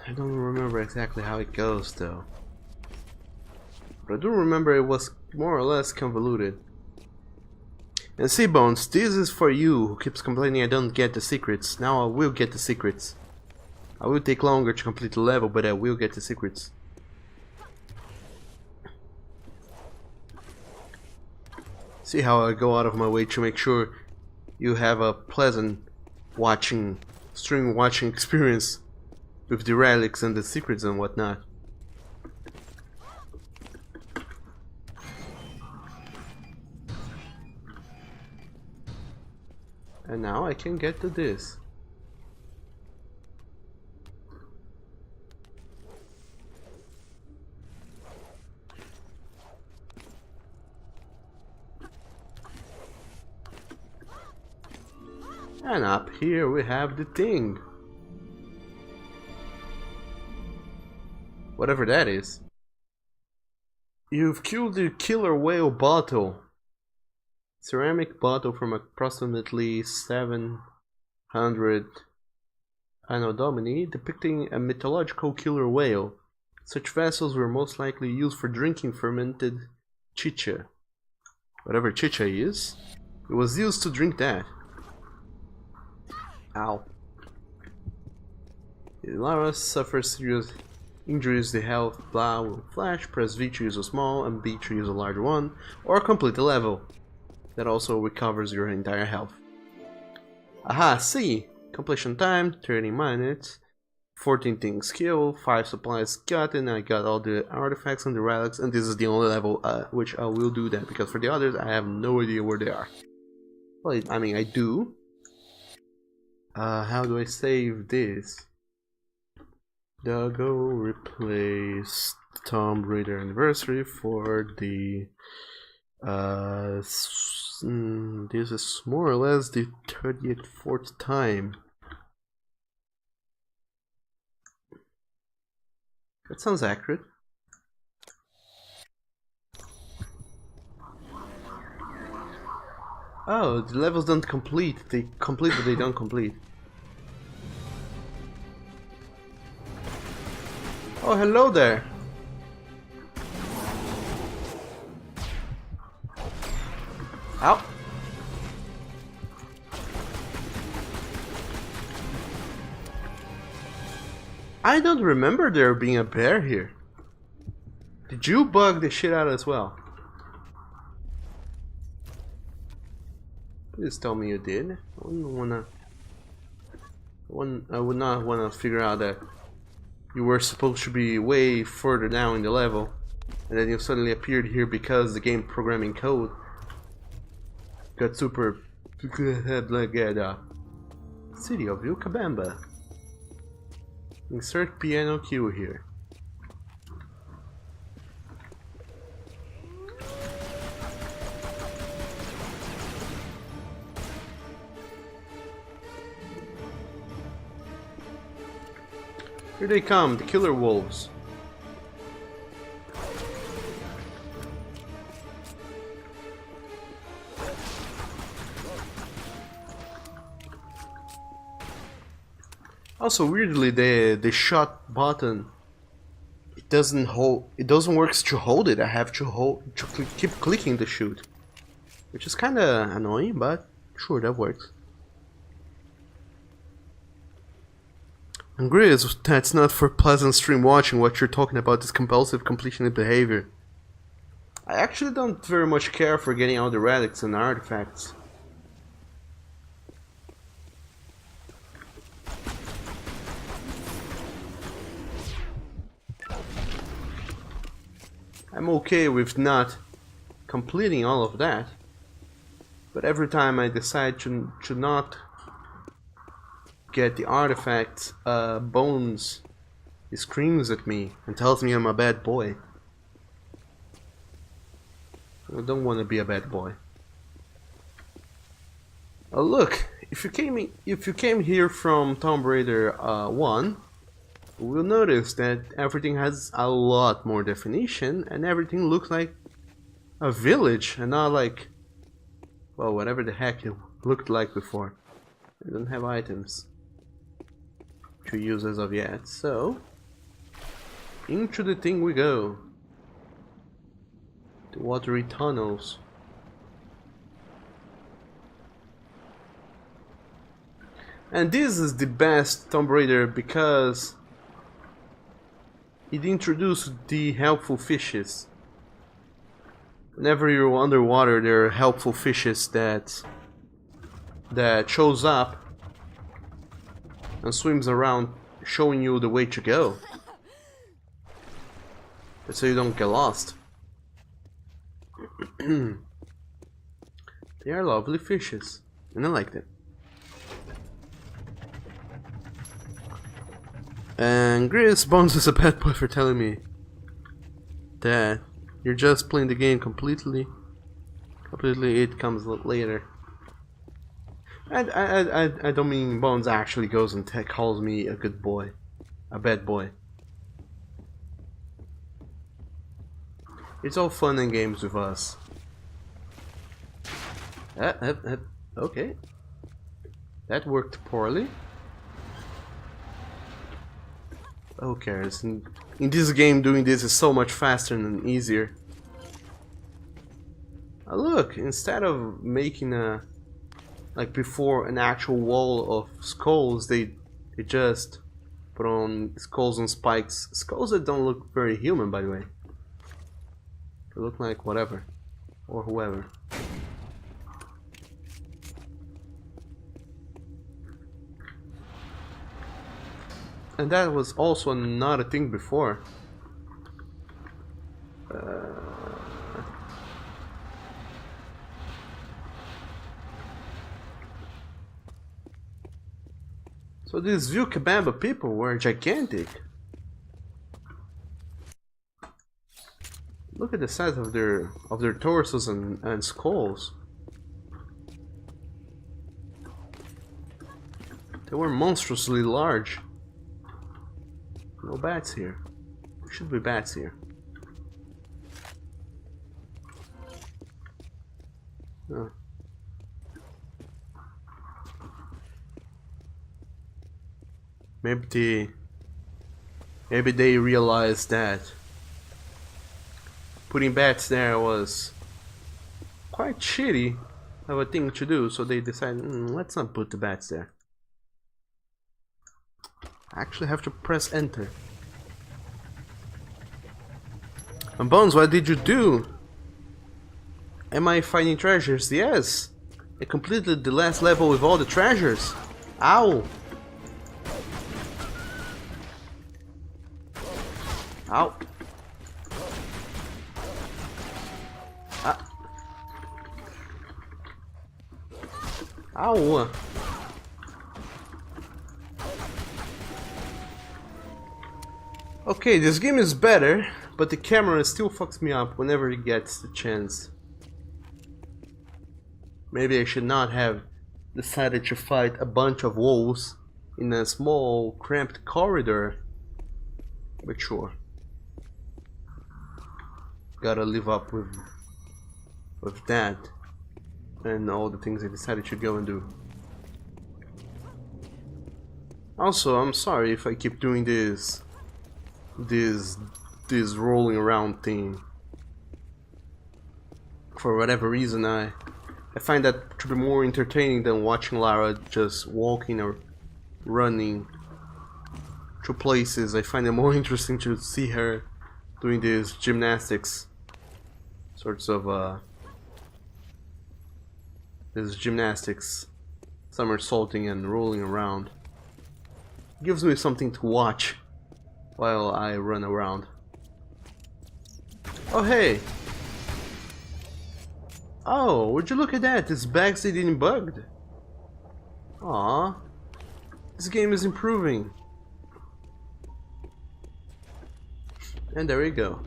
I don't remember exactly how it goes though. But I do remember it was more or less convoluted. And Seabones, this is for you who keeps complaining I don't get the secrets. Now I will get the secrets. I will take longer to complete the level, but I will get the secrets. See how I go out of my way to make sure you have a pleasant stream watching experience with the relics and the secrets and whatnot. And now I can get to this. And up here we have the thing. Whatever that is. You've killed the killer whale bottle. Ceramic bottle from approximately 700 Anno Domini, depicting a mythological killer whale. Such vessels were most likely used for drinking fermented chicha. Whatever chicha is, it was used to drink that. Ow. Lara suffers serious injuries to health. Blah will flash. Press V to use a small and B to use a large one, or complete the level. That also recovers your entire health. Aha, see! Completion time, 30 minutes. 14 things killed, 5 supplies gotten. I got all the artifacts and the relics, and this is the only level which I will do that, because for the others I have no idea where they are. Well, I mean, I do. How do I save this? Doggo replace Tomb Raider Anniversary for the this is more or less the 34th time. That sounds accurate. Oh, the levels don't complete. They complete, but they don't complete. Oh, hello there. Ow. I don't remember there being a bear here. Did you bug the shit out as well? Please tell me you did. I would not wanna figure out that you were supposed to be way further down in the level, and then you suddenly appeared here because the game programming code got super City of Vilcabamba. Insert piano cue here. Here they come, the killer wolves. Also, weirdly, the shot button, it doesn't work to hold it. I have to keep clicking to shoot, which is kind of annoying, but sure, that works. And Grizz, that's not for pleasant stream watching. What you're talking about is compulsive completionist behavior. I actually don't very much care for getting all the relics and artifacts. I'm okay with not completing all of that, but every time I decide to not get the artifacts, Bones, he screams at me and tells me I'm a bad boy. I don't want to be a bad boy. Oh look, if you came here from Tomb Raider 1, you will notice that everything has a lot more definition and everything looks like a village and not like, well, whatever the heck it looked like before. I don't have items to use as of yet, so into the thing we go. The watery tunnels. And this is the best Tomb Raider because it introduced the helpful fishes. Whenever you're underwater, there are helpful fishes that shows up and swims around showing you the way to go. So you don't get lost. They are lovely fishes, and I like them. And Grizz, Bones is a bad boy for telling me that you're just playing the game completely. It comes later. And I don't mean Bones actually goes and calls me a good boy, a bad boy. It's all fun and games with us. Okay. That worked poorly. Who cares? In this game, doing this is so much faster and easier. Look, instead of making a, like before, an actual wall of skulls, they just put on skulls on spikes. Skulls that don't look very human, by the way. They look like whatever. Or whoever. And that was also not a thing before. So these Vilcabamba people were gigantic. Look at the size of their torsos and skulls. They were monstrously large. No bats here. There should be bats here. Oh. Maybe they realized that putting bats there was quite shitty of a thing to do, so they decided, let's not put the bats there. I actually have to press enter. And Bones, what did you do? Am I finding treasures? Yes! I completed the last level with all the treasures. Ow! Ow! Ah. Ow! Okay, this game is better, but the camera still fucks me up whenever it gets the chance. Maybe I should not have decided to fight a bunch of wolves in a small, cramped corridor. But sure. Gotta live up with that and all the things I decided to go and do. Also, I'm sorry if I keep doing this rolling around thing. For whatever reason, I find that to be more entertaining than watching Lara just walking or running to places. I find it more interesting to see her doing these gymnastics, sorts of this gymnastics, somersaulting and rolling around. Gives me something to watch while I run around. Oh hey! Oh, would you look at that? This bag's didn't bugged. Aww. This game is improving. And there we go.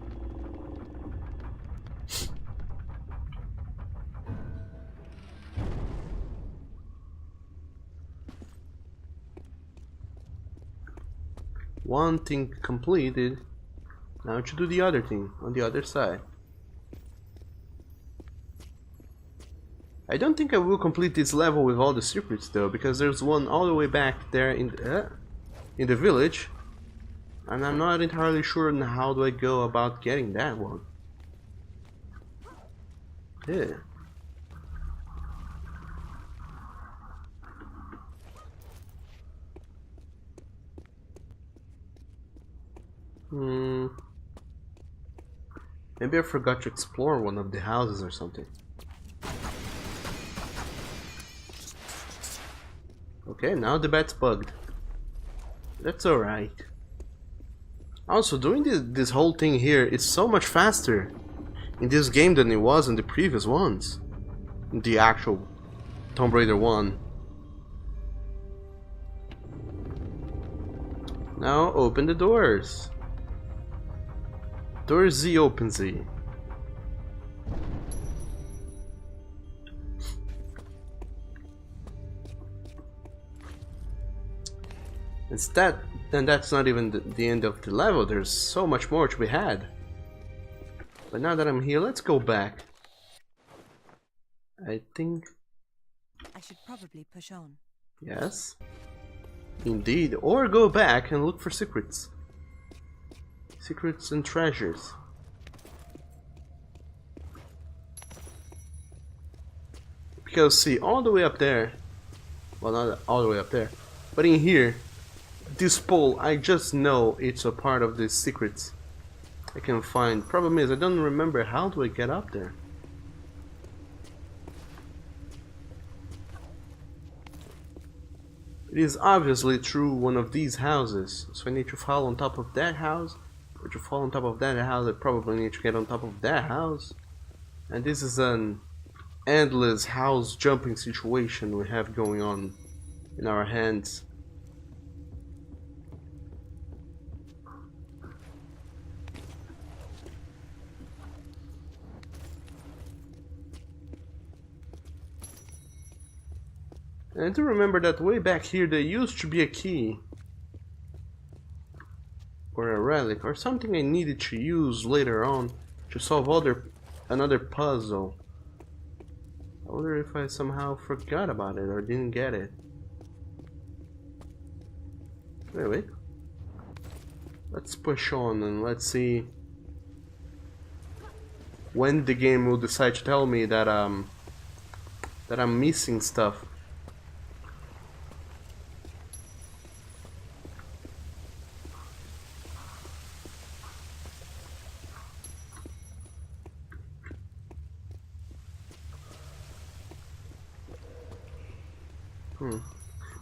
One thing completed. Now to do the other thing on the other side. I don't think I will complete this level with all the secrets though, because there's one all the way back there in the village, and I'm not entirely sure on how do I go about getting that one. Yeah. Maybe I forgot to explore one of the houses or something. Okay, now the bat's bugged. That's alright. Also, doing this whole thing here is so much faster in this game than it was in the previous ones. In the actual Tomb Raider 1. Now open the doors. Door Z, open Z. And that's not even the end of the level. There's so much more to be had. But now that I'm here, let's go back. I think... I should probably push on. Yes. Indeed. Or go back and look for secrets. Secrets and treasures. Because see, all the way up there... Well, not all the way up there. But in here... This pole, I just know it's a part of the secrets I can find. Problem is, I don't remember how do I get up there. It is obviously through one of these houses, so I need to fall on top of that house, or to fall on top of that house I probably need to get on top of that house. And this is an endless house jumping situation we have going on in our hands. And I do remember that way back here there used to be a key. Or a relic, or something I needed to use later on to solve another puzzle. I wonder if I somehow forgot about it or didn't get it. Anyway, let's push on and let's see when the game will decide to tell me that I'm missing stuff.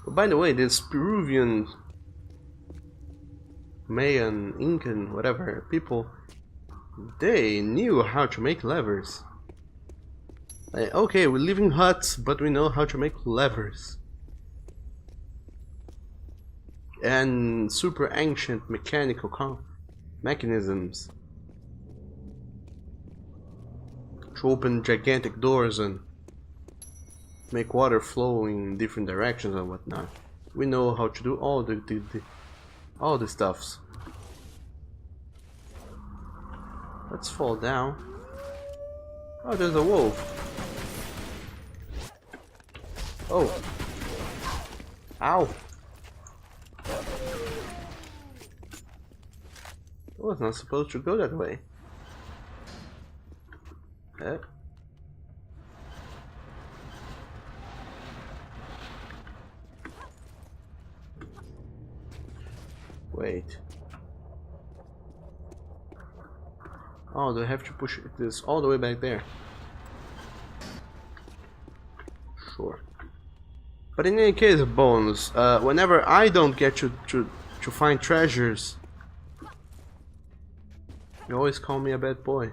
But by the way, this Peruvian, Mayan, Incan, whatever people, they knew how to make levers. Okay, we live in huts, but we know how to make levers. And super ancient mechanical mechanisms to open gigantic doors and make water flow in different directions and whatnot. We know how to do all the stuffs. Let's fall down. Oh, there's a wolf. Oh. Ow. I was not supposed to go that way. Wait. Oh, do I have to push this all the way back there? Sure. But in any case, Bones, whenever I don't get to find treasures, you always call me a bad boy.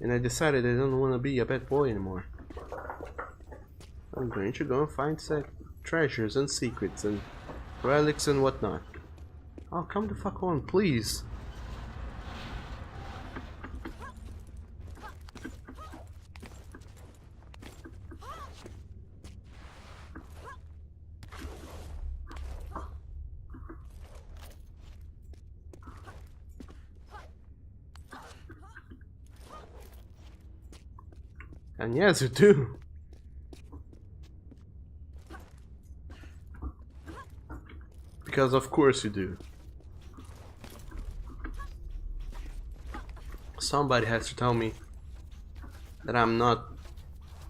And I decided I don't want to be a bad boy anymore. I'm going to go and find treasures and secrets and relics and whatnot. Oh, come the fuck on, please. And yes, you do. Because of course you do. Somebody has to tell me that I'm not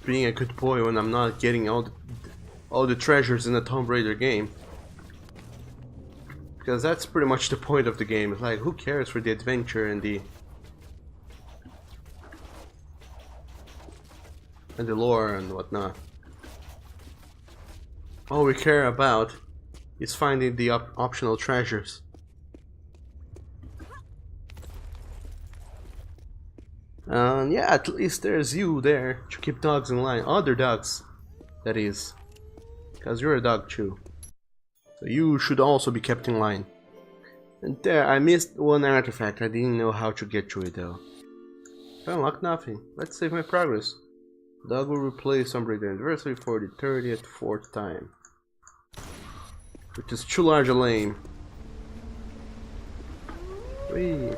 being a good boy when I'm not getting all the treasures in the Tomb Raider game. Because that's pretty much the point of the game. It's like, who cares for the adventure and the lore and whatnot. All we care about is finding the optional treasures. Yeah, at least there's you there to keep dogs in line. Other dogs, that is. Because you're a dog too. So you should also be kept in line. And there, I missed one artifact. I didn't know how to get to it though. I unlocked nothing. Let's save my progress. Dog will replay Tomb Raider Anniversary for the 34th time. Which is too large a lame. Whee.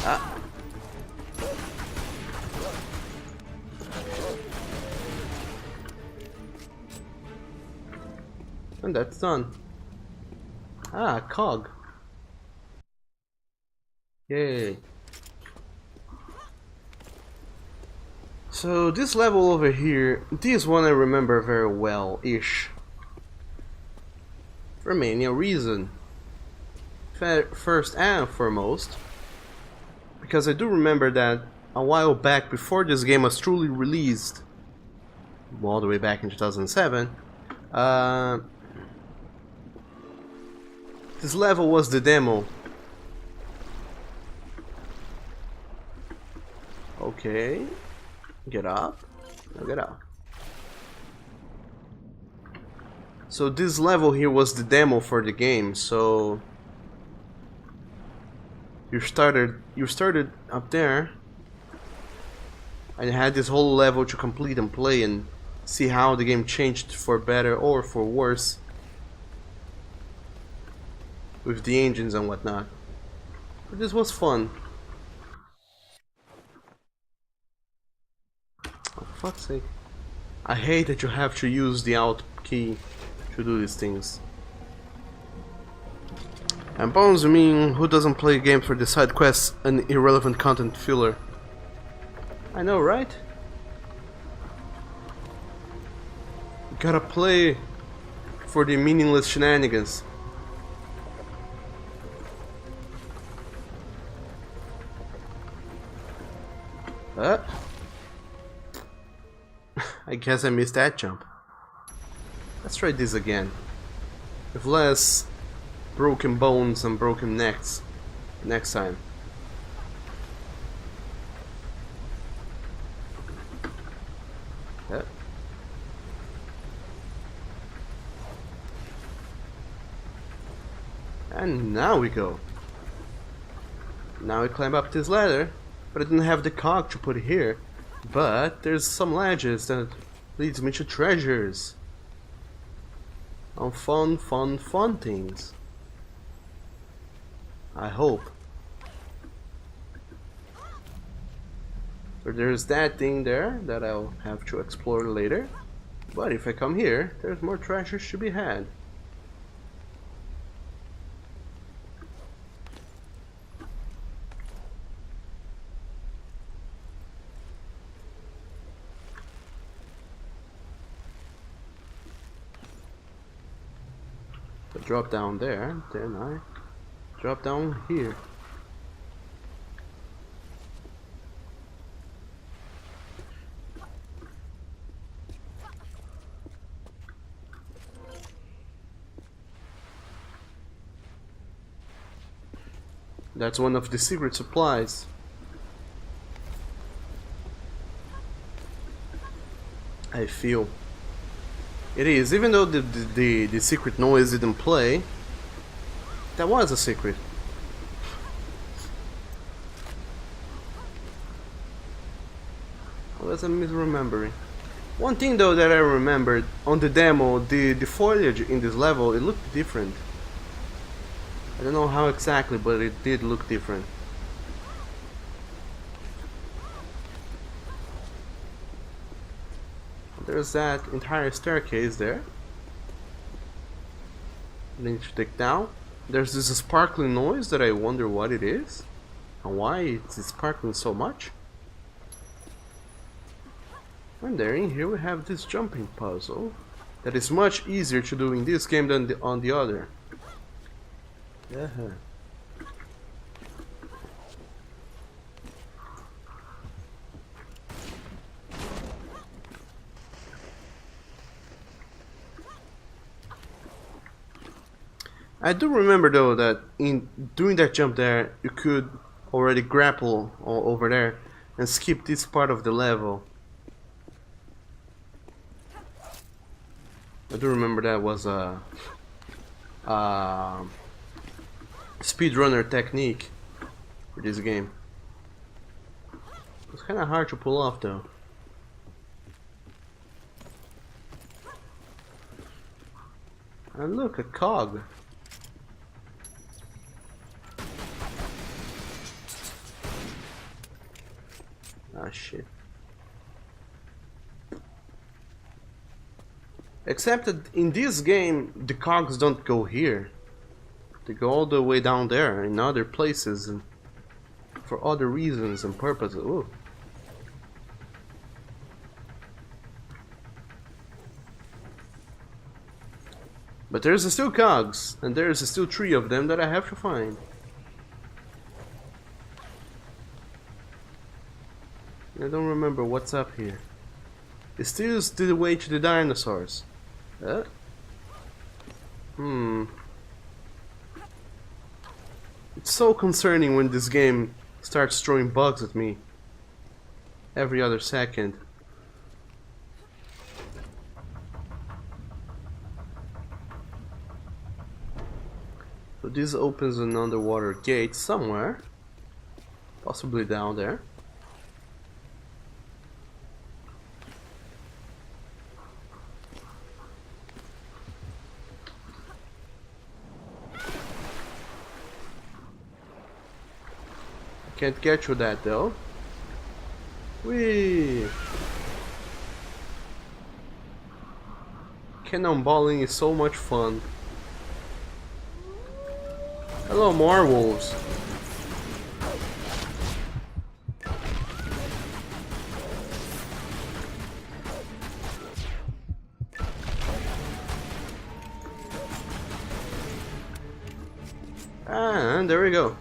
Ah. And that's done. Ah, cog. Yay. So this level over here, this one I remember very well-ish. For many a reason. First and foremost, because I do remember that a while back, before this game was truly released, all the way back in 2007, this level was the demo. Okay, get up. Now get up. So this level here was the demo for the game. So you started up there and had this whole level to complete and play and see how the game changed for better or for worse with the engines and whatnot. But this was fun. Oh, for fuck's sake. I hate that you have to use the Alt key to do these things. And Bones, I mean, who doesn't play games for the side quests and irrelevant content filler? I know, right? You gotta play for the meaningless shenanigans. I guess I missed that jump. Let's try this again. With less broken bones and broken necks. next time. Yep. And now we go. Now we climb up this ladder, but I didn't have the cog to put here. But there's some ledges that leads me to treasures. On fun things. I hope. So there's that thing there that I'll have to explore later. But if I come here, there's more treasures to be had. I drop down there, then I drop down here. That's one of the secret supplies. I feel. It is, even though the secret noise didn't play, that was a secret. Unless I'm misremembering. One thing though that I remembered, on the demo, the foliage in this level, it looked different. I don't know how exactly, but it did look different. There's that entire staircase there. Then to take down. There's this sparkling noise that I wonder what it is and why it's sparkling so much. And there in here we have this jumping puzzle that is much easier to do in this game than on the other. Yeah. I do remember though that in doing that jump there, you could already grapple over there and skip this part of the level. I do remember that was a speedrunner technique for this game. It's kind of hard to pull off though. And look, a cog. Ah, shit. Except that in this game, the cogs don't go here. They go all the way down there in other places and for other reasons and purposes. Ooh. But there's still cogs, and there's still 3 of them that I have to find. I don't remember what's up here. It still is the way to the dinosaurs. It's so concerning when this game starts throwing bugs at me every other second. So this opens an underwater gate somewhere, possibly down there. Can't get through that though. Whee! Cannonballing is so much fun. Hello, more wolves. And there we go.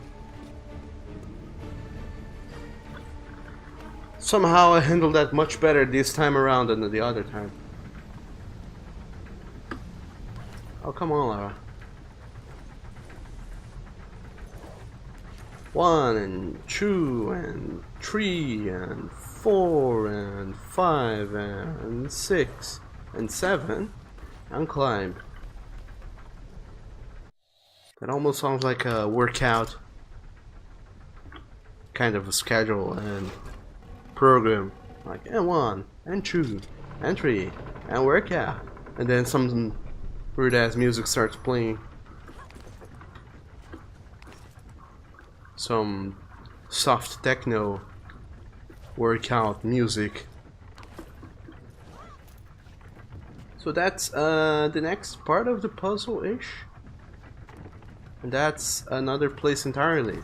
Somehow I handled that much better this time around than the other time. Oh, come on, Lara. 1 and 2 and 3 and 4 and 5 and 6 and 7 and climb. That almost sounds like a workout kind of a schedule and program, like and 1 and 2 and 3 and workout, and then some weird ass music starts playing, some soft techno workout music. So that's the next part of the puzzle-ish, and that's another place entirely,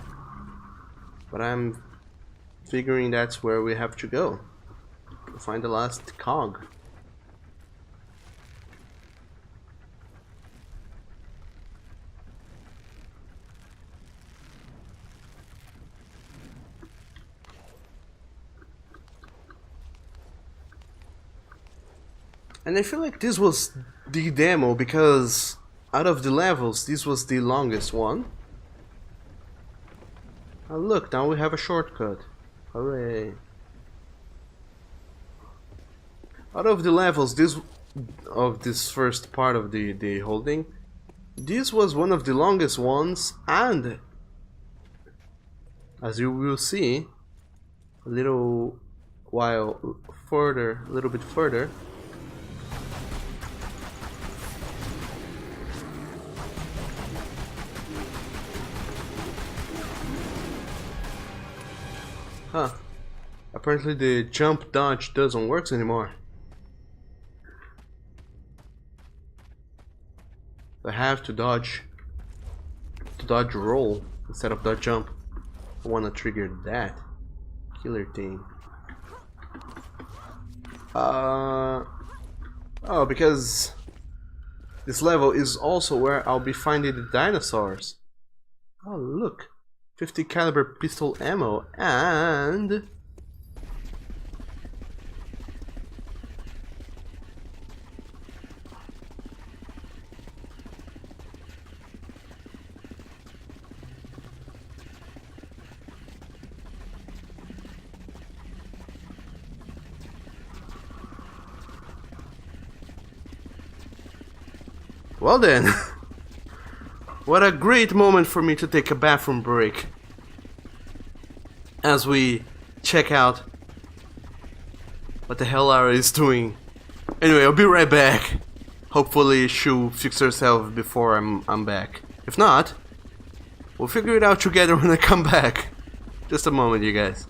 but I'm figuring that's where we have to go to find the last cog. And I feel like this was the demo because out of the levels, this was the longest one. Oh look, now we have a shortcut. Hooray. Out of the levels this first part of the holding, this was one of the longest ones, and as you will see a little bit further, apparently the jump dodge doesn't work anymore. I have to dodge roll instead of dodge jump. I wanna trigger that killer thing. Oh, because this level is also where I'll be finding the dinosaurs. Oh look, 50 caliber pistol ammo and well then, what a great moment for me to take a bathroom break as we check out what the hell Lara is doing. Anyway, I'll be right back. Hopefully she'll fix herself before I'm back. If not, we'll figure it out together when I come back. Just a moment, you guys.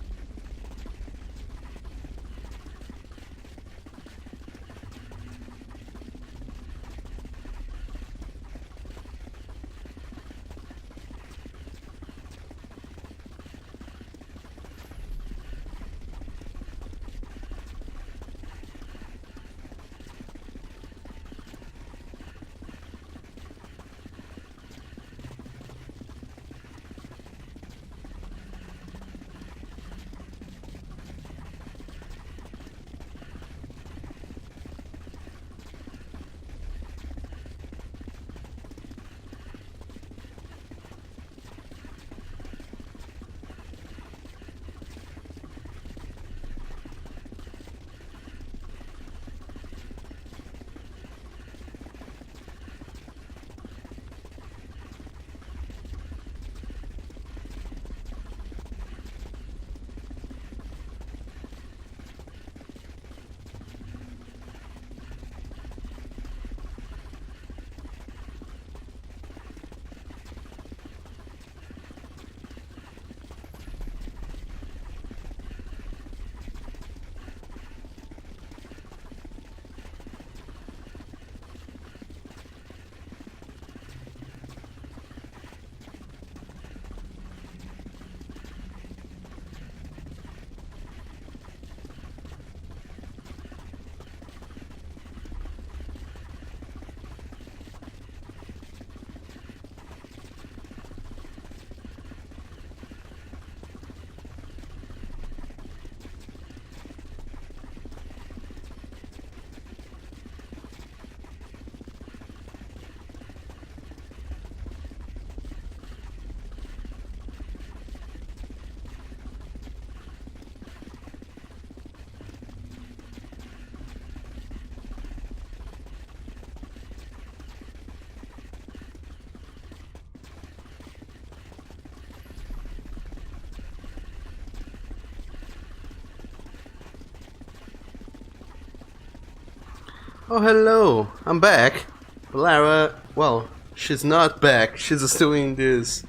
Oh, hello, I'm back. Lara, well, she's not back. She's still in this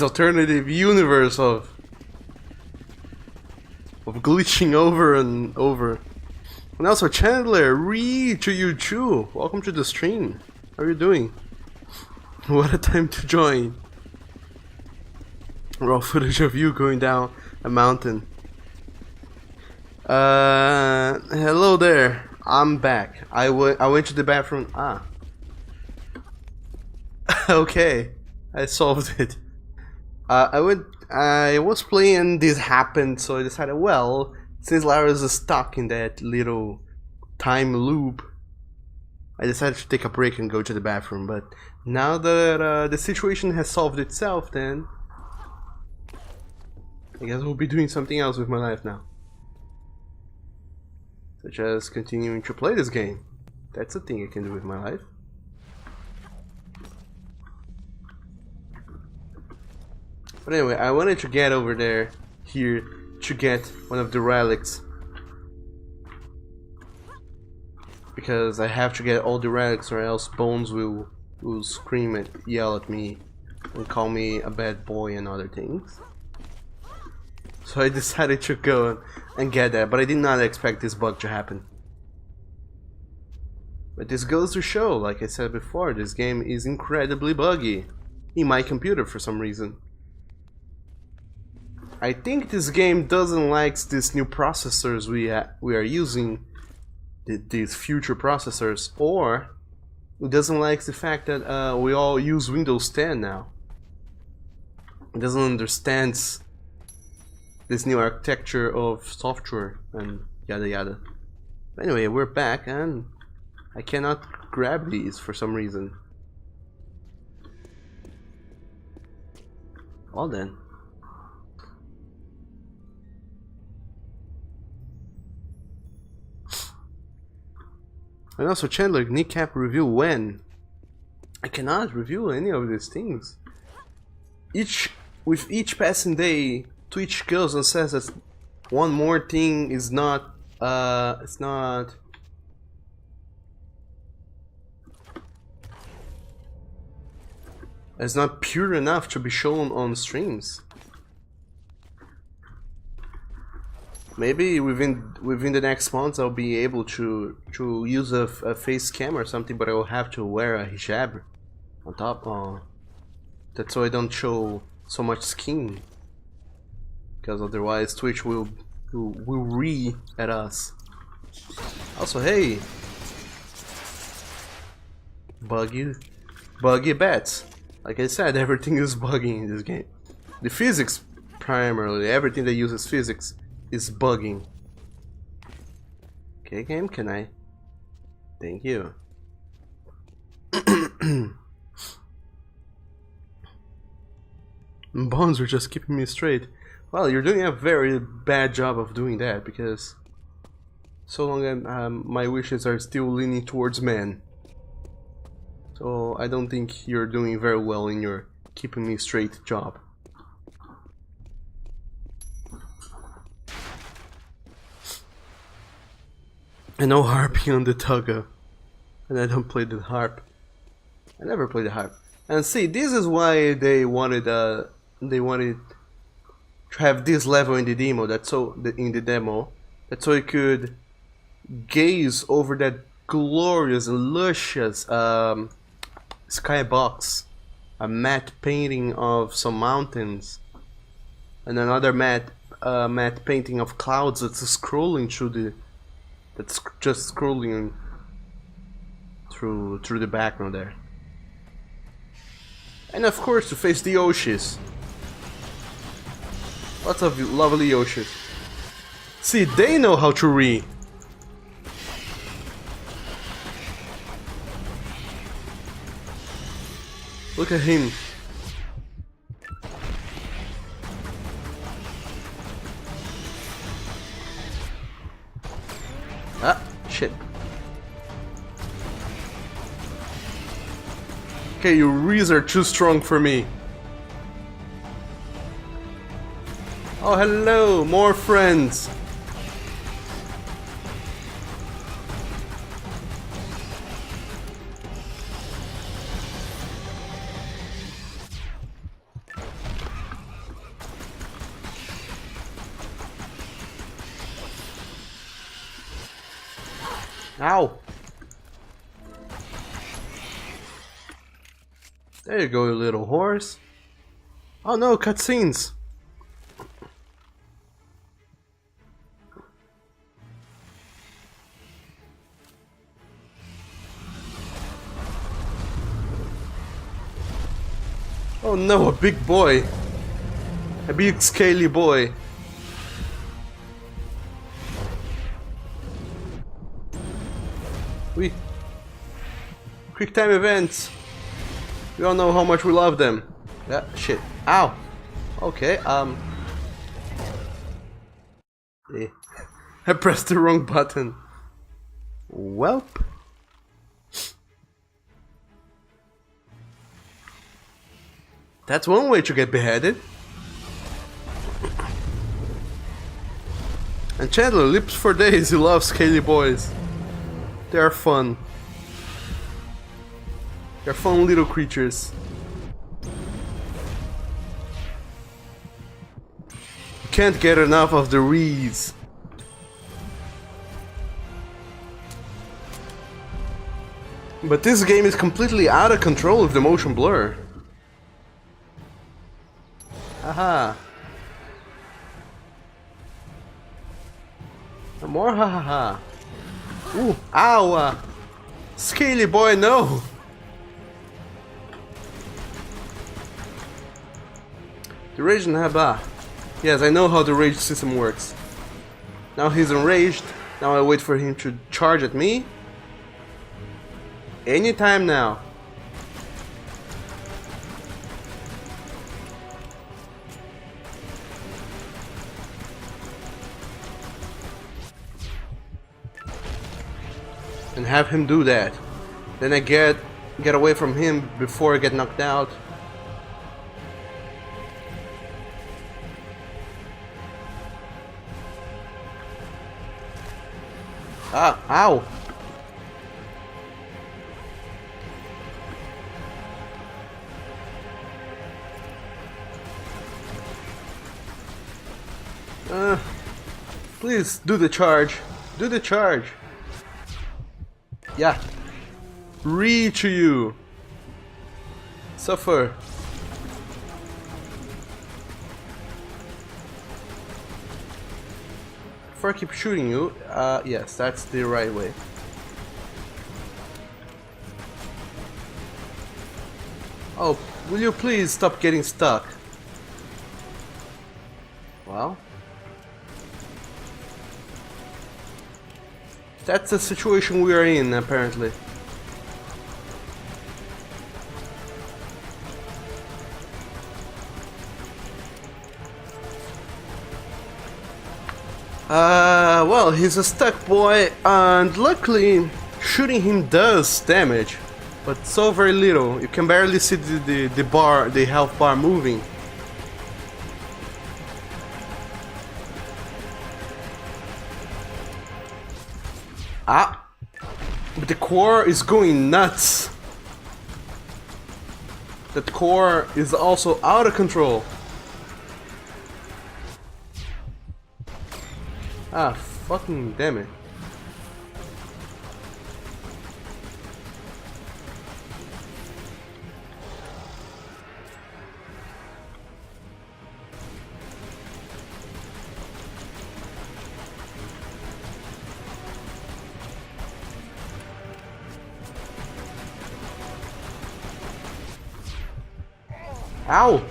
alternative universe of glitching over and over. And also Chandler, to you too. Welcome to the stream. How are you doing? What a time to join. Raw footage of you going down a mountain. Hello there. I'm back. I went to the bathroom. Ah. Okay. I solved it. I was playing, this happened, so I decided, well, since Lara's stuck in that little time loop, I decided to take a break and go to the bathroom. But now that the situation has solved itself, then I guess I'll be doing something else with my life now. Such as continuing to play this game. That's a thing I can do with my life. But anyway, I wanted to get over there, here, to get one of the relics. Because I have to get all the relics or else Bones will scream and yell at me and call me a bad boy and other things. So I decided to go and get that, but I did not expect this bug to happen. But this goes to show, like I said before, this game is incredibly buggy in my computer for some reason. I think this game doesn't like these new processors we are using, these future processors, or it doesn't like the fact that we all use Windows 10 now. It doesn't understand this new architecture of software and yada yada. But anyway, we're back and I cannot grab these for some reason. Well then. And also Chandler, kneecap review when? I cannot review any of these things. With each passing day, Twitch goes and says that one more thing is not, it's not pure enough to be shown on streams. Maybe within the next month I'll be able to use a face cam or something, but I will have to wear a hijab on top. That's so I don't show so much skin, because otherwise Twitch will re at us. Also, hey, buggy bats. Like I said, everything is bugging in this game. The physics primarily, everything that uses physics is bugging. Okay, game, can I? Thank you. Bonds were just keeping me straight. Well, you're doing a very bad job of doing that, because so long my wishes are still leaning towards men. So I don't think you're doing very well in your keeping me straight job. And no harping on the tugga. And I don't play the harp. I never played the harp. And see, this is why they wanted to have this level in the demo. That's so you could gaze over that glorious, luscious skybox, a matte painting of some mountains, and another matte painting of clouds that's scrolling through just scrolling through the background there. And of course, to face the Yoshis. Lots of lovely Yoshis. See, they know how to read. Look at him. Ah, shit. Okay, your rees are too strong for me. Oh, hello, more friends. Ow! There you go, you little horse. Oh no, cutscenes! Oh no, a big boy! A big scaly boy. Quick time events. We all know how much we love them. Yeah, shit. Ow. Okay, I pressed the wrong button. Welp. That's one way to get beheaded. And Chandler lips for days. He loves scaly boys. They are fun. They're fun little creatures. Can't get enough of the reeds. But this game is completely out of control with the motion blur. Haha. More hahaha. Ooh, ow! Scaly boy, no! The rage and haba. Yes, I know how the rage system works. Now he's enraged. Now I wait for him to charge at me. Anytime now. And have him do that. Then I get away from him before I get knocked out. Ah, ow! Please do the charge. Do the charge. Yeah. Reach you. Suffer. Before I keep shooting you, yes, that's the right way. Oh, will you please stop getting stuck? Well, that's the situation we are in, apparently. Well, he's a stuck boy, and luckily, shooting him does damage, but so very little. You can barely see the health bar moving. Ah, but the core is going nuts. That core is also out of control. Ah, fucking damn it. Ow!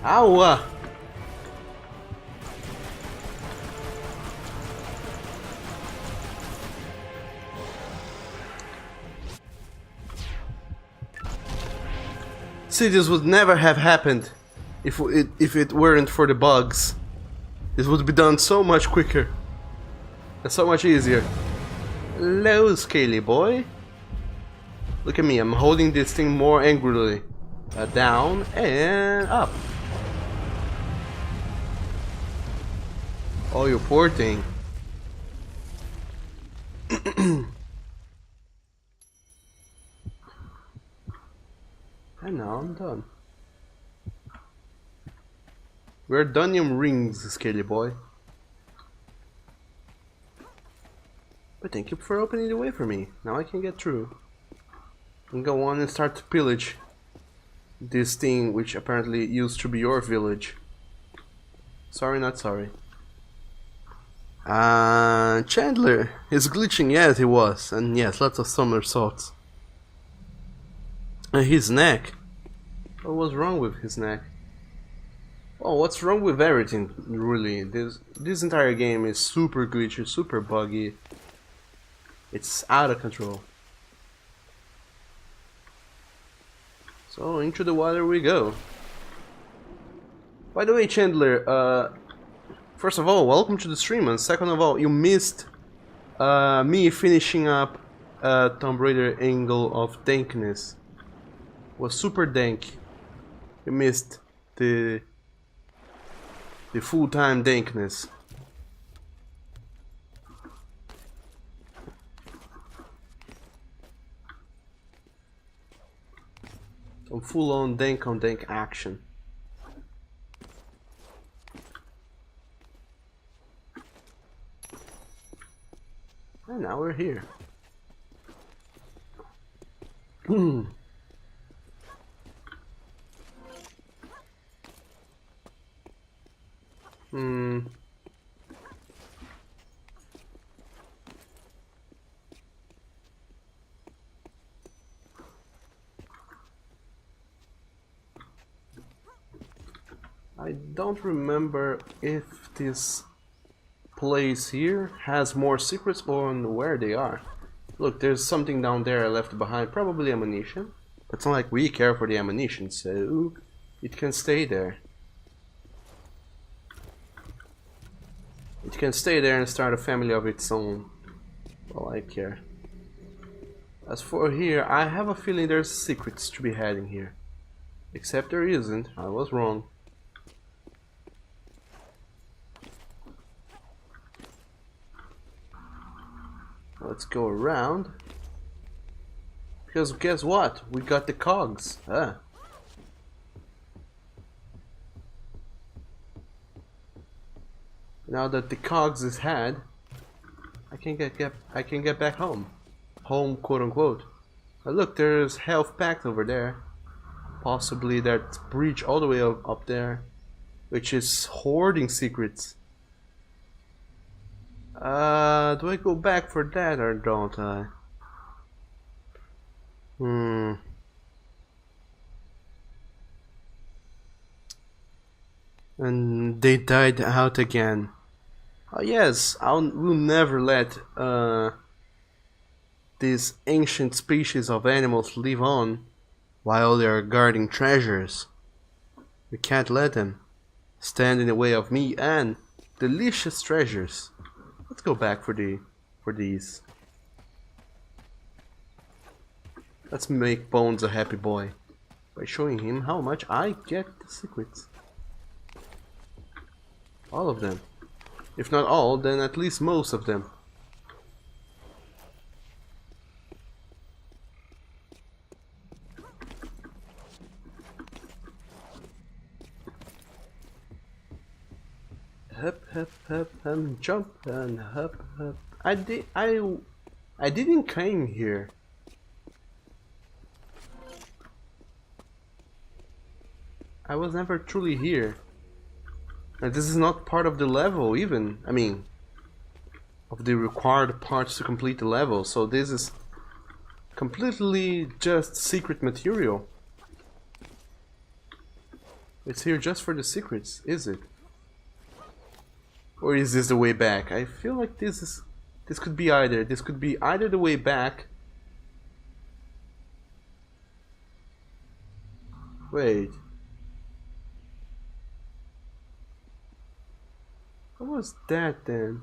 Ow! See, this would never have happened if it weren't for the bugs. This would be done so much quicker and so much easier. Hello, scaly boy. Look at me, I'm holding this thing more angrily. Down and up. Oh, you poor thing. And now I'm done. We're Dunium rings, scaly boy. But thank you for opening the way for me. Now I can get through. And go on and start to pillage this thing which apparently used to be your village. Sorry, not sorry. Chandler is glitching, yes he was. And yes, lots of somersaults. And his neck. What was wrong with his neck? Oh, what's wrong with everything, really? This entire game is super glitchy, super buggy. It's out of control. So, into the water we go. By the way, Chandler, first of all, welcome to the stream, and second of all, you missed me finishing up Tomb Raider Angle of Dankness. Was super dank. You missed the full-time dankness. Some full-on dank on dank action. And now we're here. I don't remember if this place here has more secrets on where they are. Look, there's something down there I left behind, probably ammunition. But it's not like we care for the ammunition, so it can stay there. It can stay there and start a family of its own. Well, I care. As for here, I have a feeling there's secrets to be had in here. Except there isn't, I was wrong. Let's go around. Because guess what? We got the cogs. Ah. Now that the cogs is had, I can get back home. Home, quote unquote. But look, there's health packed over there. Possibly that breach all the way up there, which is hoarding secrets. Do I go back for that or don't I? And they died out again. Oh yes, we'll never let these ancient species of animals live on while they are guarding treasures. We can't let them stand in the way of me and delicious treasures. Let's go back for these. Let's make Bones a happy boy by showing him how much I get the secrets. All of them. If not all, then at least most of them. Hop, and jump and hop. I didn't came here. I was never truly here. And this is not part of the level even. I mean, of the required parts to complete the level. So this is completely just secret material. It's here just for the secrets, is it? Or is this the way back? I feel like this could be either. This could be either the way back. Wait. What was that then?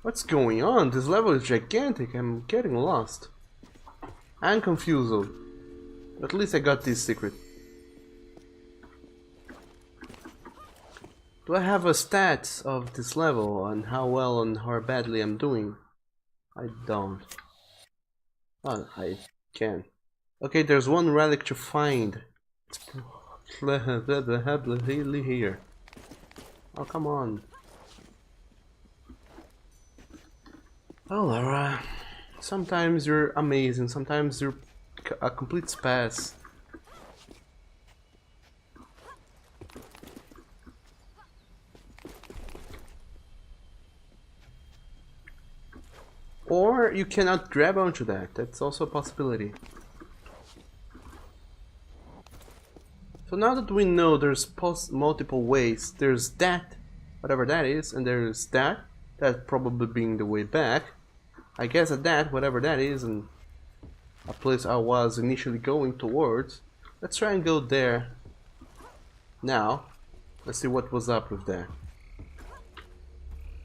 What's going on? This level is gigantic. I'm getting lost. I'm confused. At least I got this secret. Do I have a stats of this level on how well and how badly I'm doing? I don't. Oh, I can. Okay, there's one relic to find. It's here. Oh, come on. Oh, Laura. Sometimes you're amazing, sometimes you're a complete spaz. Or you cannot grab onto that, that's also a possibility. So now that we know there's multiple ways, there's that, whatever that is, and there's that probably being the way back. I guess at that, whatever that is, and a place I was initially going towards. Let's try and go there now. Let's see what was up with that.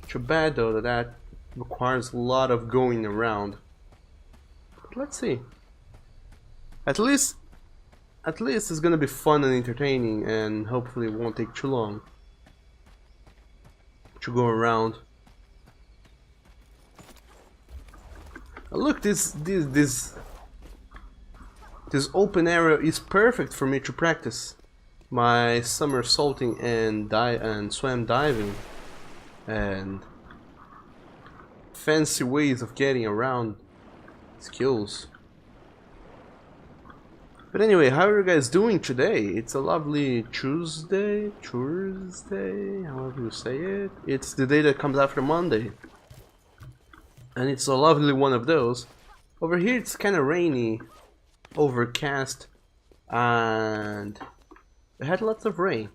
Too bad though that that requires a lot of going around. But let's see. At least it's gonna be fun and entertaining, and hopefully it won't take too long to go around. Look, this open area is perfect for me to practice my somersaulting and swam diving and fancy ways of getting around skills. But anyway, how are you guys doing today? It's a lovely Tuesday, however you say it. It's the day that comes after Monday. And it's a lovely one of those. Over here it's kind of rainy, overcast, and it had lots of rain.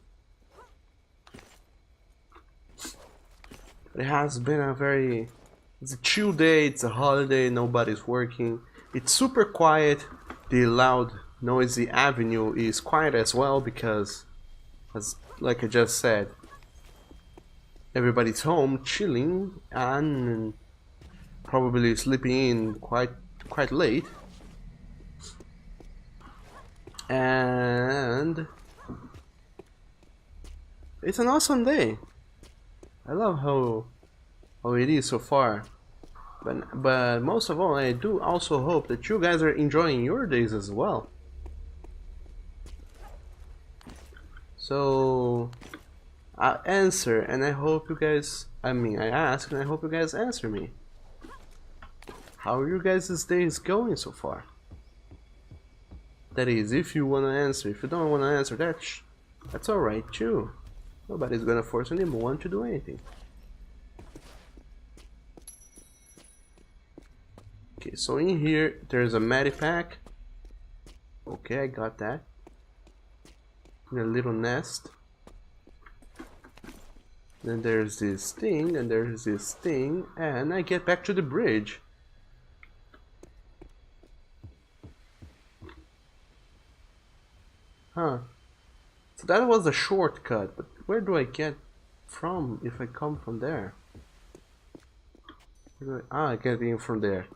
It has been it's a chill day, it's a holiday, nobody's working. It's super quiet. The loud, noisy avenue is quiet as well because, like I just said, everybody's home chilling and probably sleeping in quite late. And it's an awesome day. I love how it is so far. But most of all, I do also hope that you guys are enjoying your days as well. So I answer, and I hope you guys, I ask, and I hope you guys answer me. How are your guys' days going so far? That is, if you want to answer. If you don't want to answer, that's alright too. Nobody's gonna force anyone to do anything. Okay, so in here, there's a medipack. Okay, I got that. In a little nest. Then there's this thing, and there's this thing, and I get back to the bridge. Huh. So that was a shortcut, but where do I get from if I come from there? I get in from there.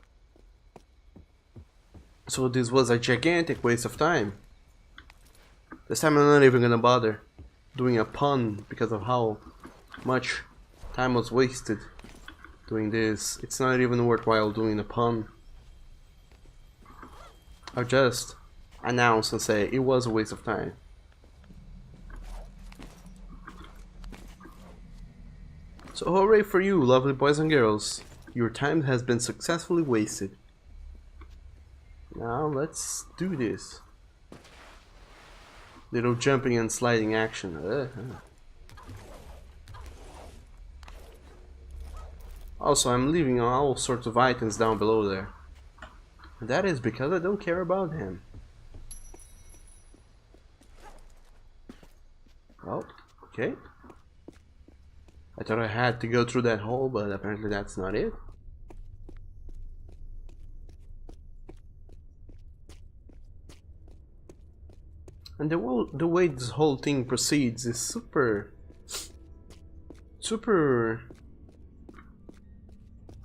So this was a gigantic waste of time. This time I'm not even gonna bother doing a pun because of how much time was wasted doing this. It's not even worthwhile doing a pun. I'll just announce and say it was a waste of time. So hooray for you, lovely boys and girls. Your time has been successfully wasted. Now let's do this. Little jumping and sliding action. Also, I'm leaving all sorts of items down below there. That is because I don't care about him. Oh, okay. I thought I had to go through that hole, but apparently that's not it. And the way this whole thing proceeds is super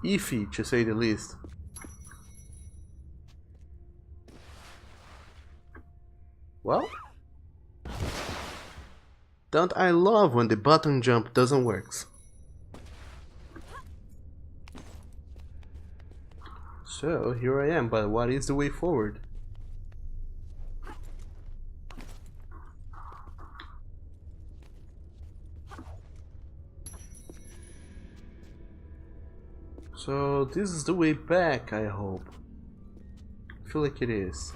iffy, to say the least. Well, don't I love when the button jump doesn't work? So here I am, but what is the way forward? So this is the way back, I hope. I feel like it is.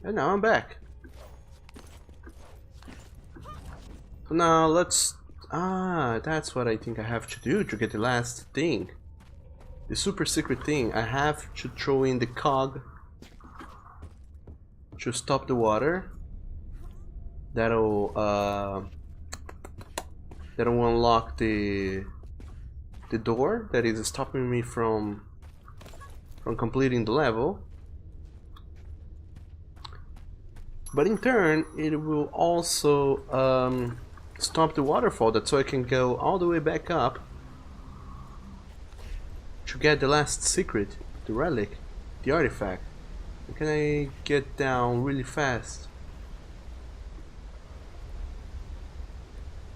And now I'm back. So now let's... that's what I think I have to do to get the last thing. The super secret thing. I have to throw in the cog to stop the water. That'll unlock the door that is stopping me from completing the level. But in turn, it will also stop the waterfall, so I can go all the way back up to get the last secret, the relic, the artifact. And can I get down really fast?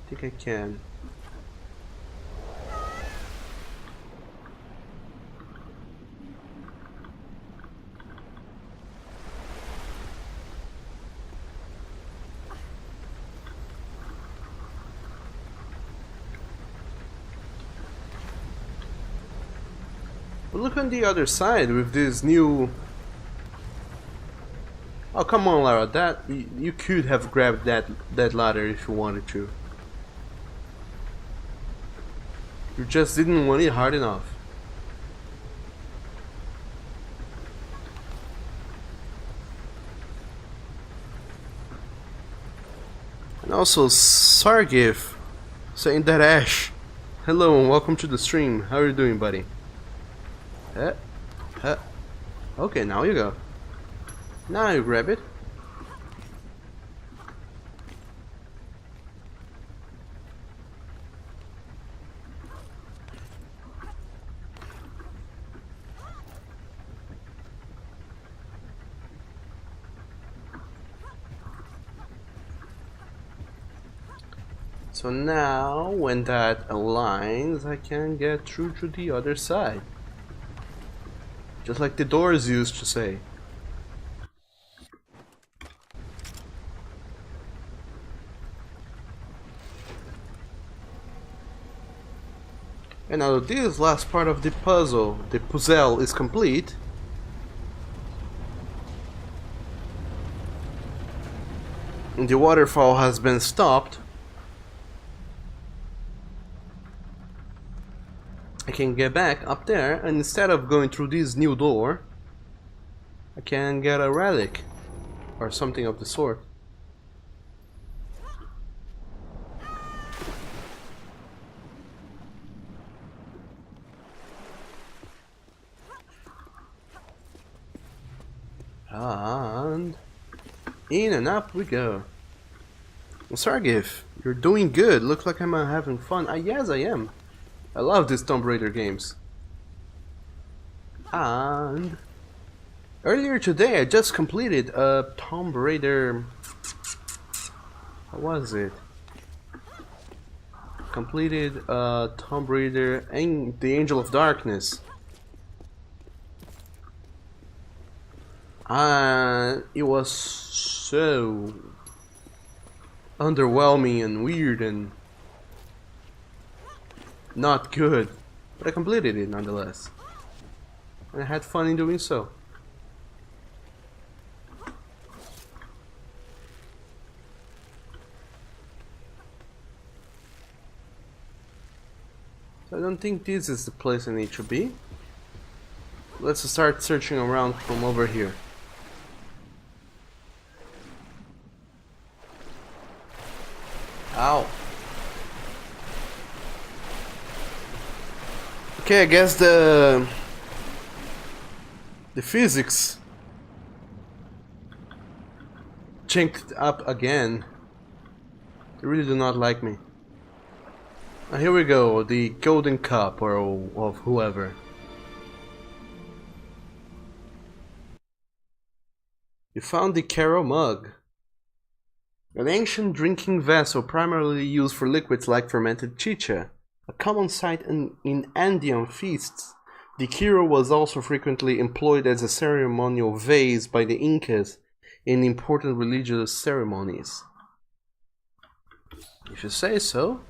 I think I can. But look on the other side with this new... Oh, come on, Lara, that you could have grabbed that ladder if you wanted to. You just didn't want it hard enough. And also, Sargif saying that Ash. Hello and welcome to the stream. How are you doing, buddy? Okay, now you go. Now you grab it. So now, when that aligns, I can get through to the other side. Just like the doors used to say. And now this last part of the puzzle, the puzzle, is complete. And the waterfall has been stopped. I can get back up there, and instead of going through this new door, I can get a relic or something of the sort. And in and up we go. Well, Sargif, you're doing good. Looks like I'm having fun. Yes, I am. I love these Tomb Raider games. And earlier today I just completed a Tomb Raider... What was it? Completed Tomb Raider and the Angel of Darkness. And it was so underwhelming and weird and not good, but I completed it nonetheless, and I had fun in doing so. So I don't think this is the place I need to be. Let's start searching around from over here. Ow. Okay, I guess the physics chinked up again. They really do not like me. Now here we go, the golden cup or of whoever. You found the Caro mug. An ancient drinking vessel primarily used for liquids like fermented chicha. A common sight in Andean feasts, The hero was also frequently employed as a ceremonial vase by the Incas in important religious ceremonies. If you say so.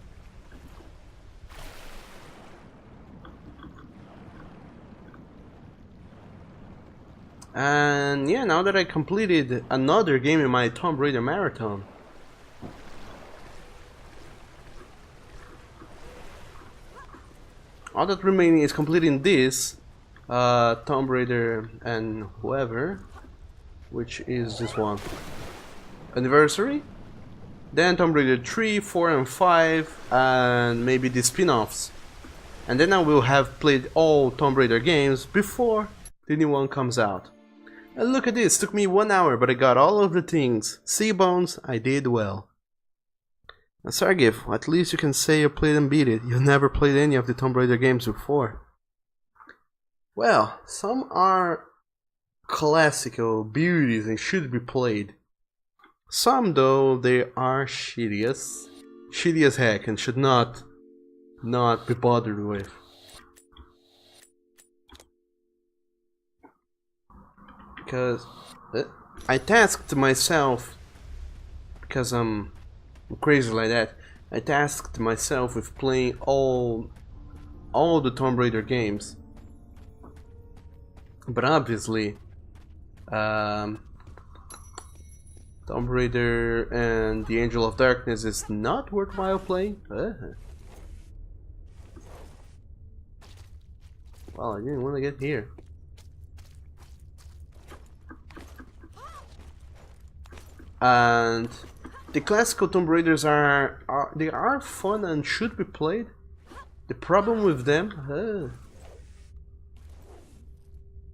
And yeah, now that I completed another game in my Tomb Raider marathon, all that remaining is completing this Tomb Raider and whoever, which is this one, Anniversary, then Tomb Raider 3, 4 and 5, and maybe the spin-offs, and then I will have played all Tomb Raider games before the new one comes out. And look at this, took me 1 hour, but I got all of the things. See, Bones, I did well. Now, Sargif, at least you can say you played and beat it. You never played any of the Tomb Raider games before. Well, some are classical beauties and should be played. Some, though, they are shitty as heck and should not be bothered with. Because I tasked myself, because I'm crazy like that, I tasked myself with playing all the Tomb Raider games. But obviously, Tomb Raider and the Angel of Darkness is not worthwhile playing. Well, I didn't want to get here. And the classical Tomb Raiders are fun and should be played. The problem with them,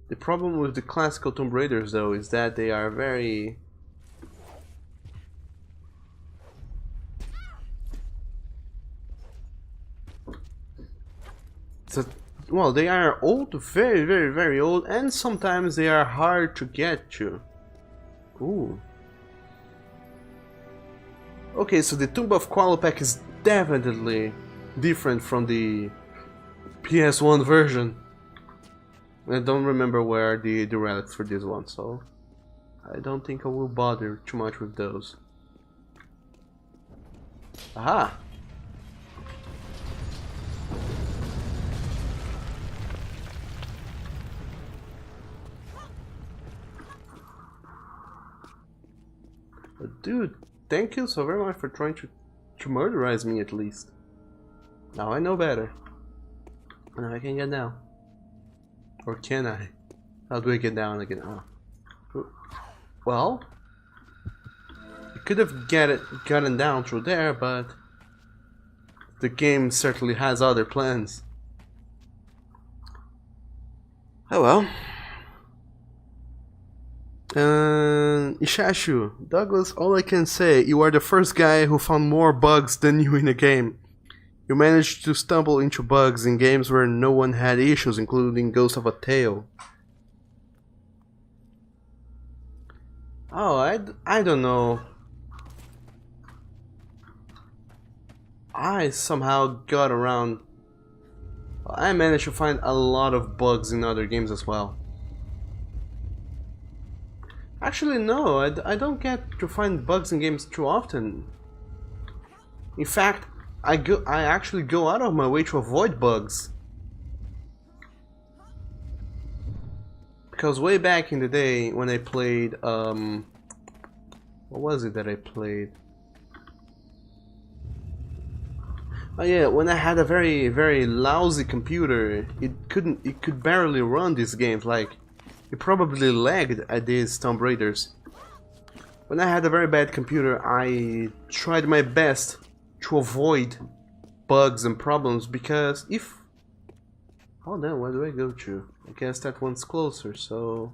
the problem with the classical Tomb Raiders though is that they are very well, they are old, very old, and sometimes they are hard to get to. Ooh. Okay, so the Tomb of Qualopec is definitely different from the PS1 version. I don't remember where the relics for this one, so I don't think I will bother too much with those. Aha! But dude, thank you so very much for trying to murderize me at least. Now I know better. Now I can get down. Or can I? How do I get down again? Oh. Well, you could have gotten down through there, but the game certainly has other plans. Oh well. Ishashu, Douglas, all I can say, you are the first guy who found more bugs than you in a game. You managed to stumble into bugs in games where no one had issues, including Ghost of a Tale. Oh, I don't know. I somehow got around. I managed to find a lot of bugs in other games as well. Actually, no, I don't get to find bugs in games too often. In fact, I actually go out of my way to avoid bugs. Because way back in the day when I played, what was it that I played? Oh yeah, when I had a very lousy computer, it could barely run these games. Like, it probably lagged at these Tomb Raiders. When I had a very bad computer, I tried my best to avoid bugs and problems, because if... Oh damn, where do I go to? I guess that one's closer, so...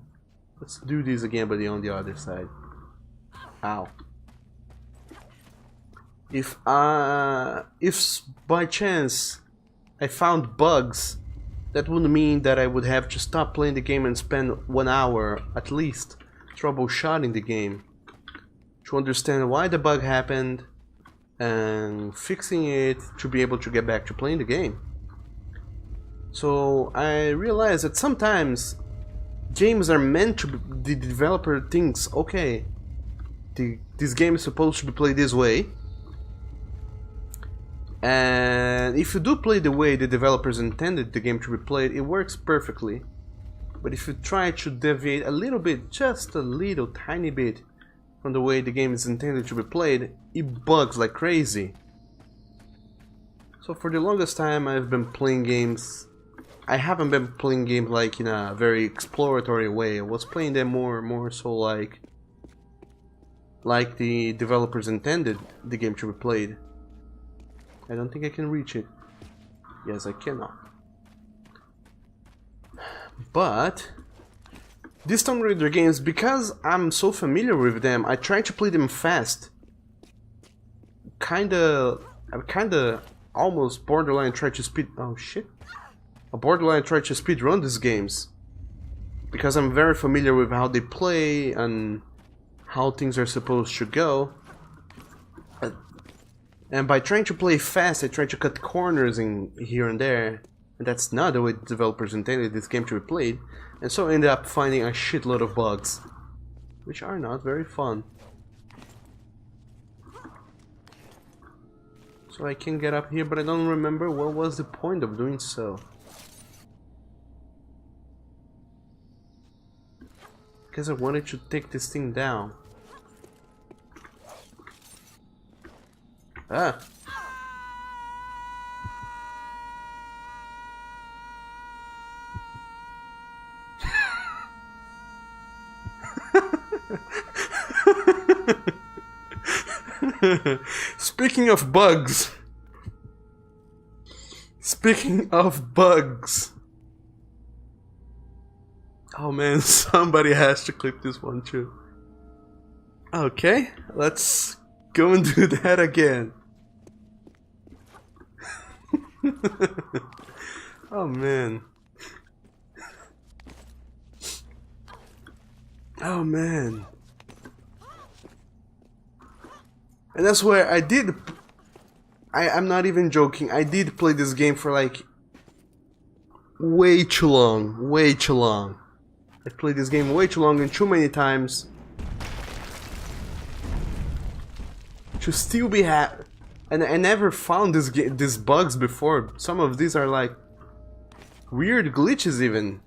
Let's do this again, but on the other side. Ow. If by chance I found bugs, that would mean that I would have to stop playing the game and spend 1 hour, at least, troubleshooting the game. To understand why the bug happened, and fixing it to be able to get back to playing the game. So I realized that sometimes games are meant to be, the developer thinks, okay, this game is supposed to be played this way, and if you do play the way the developers intended the game to be played, it works perfectly. But if you try to deviate a little bit, just a little tiny bit from the way the game is intended to be played, it bugs like crazy. So for the longest time I've been playing games. I haven't been playing games like in a very exploratory way. I was playing them more so like the developers intended the game to be played. I don't think I can reach it. Yes, I cannot. But these Tomb Raider games, because I'm so familiar with them, I try to play them fast. I'm kinda almost borderline try to speed. Oh shit! A borderline try to speed run these games because I'm very familiar with how they play and how things are supposed to go. And by trying to play fast, I try to cut corners in here and there, and that's not the way the developers intended this game to be played. And so I ended up finding a shitload of bugs, which are not very fun. So I can get up here, but I don't remember what was the point of doing so. Because I wanted to take this thing down. Ah! Speaking of bugs. Speaking of bugs. Oh man, somebody has to clip this one too. Okay, let's go and do that again. Oh man. Oh man. And that's where I'm not even joking, I did play this game for like way too long, way too long. I played this game way too long and too many times to still be happy. And I never found these bugs before. Some of these are like weird glitches even.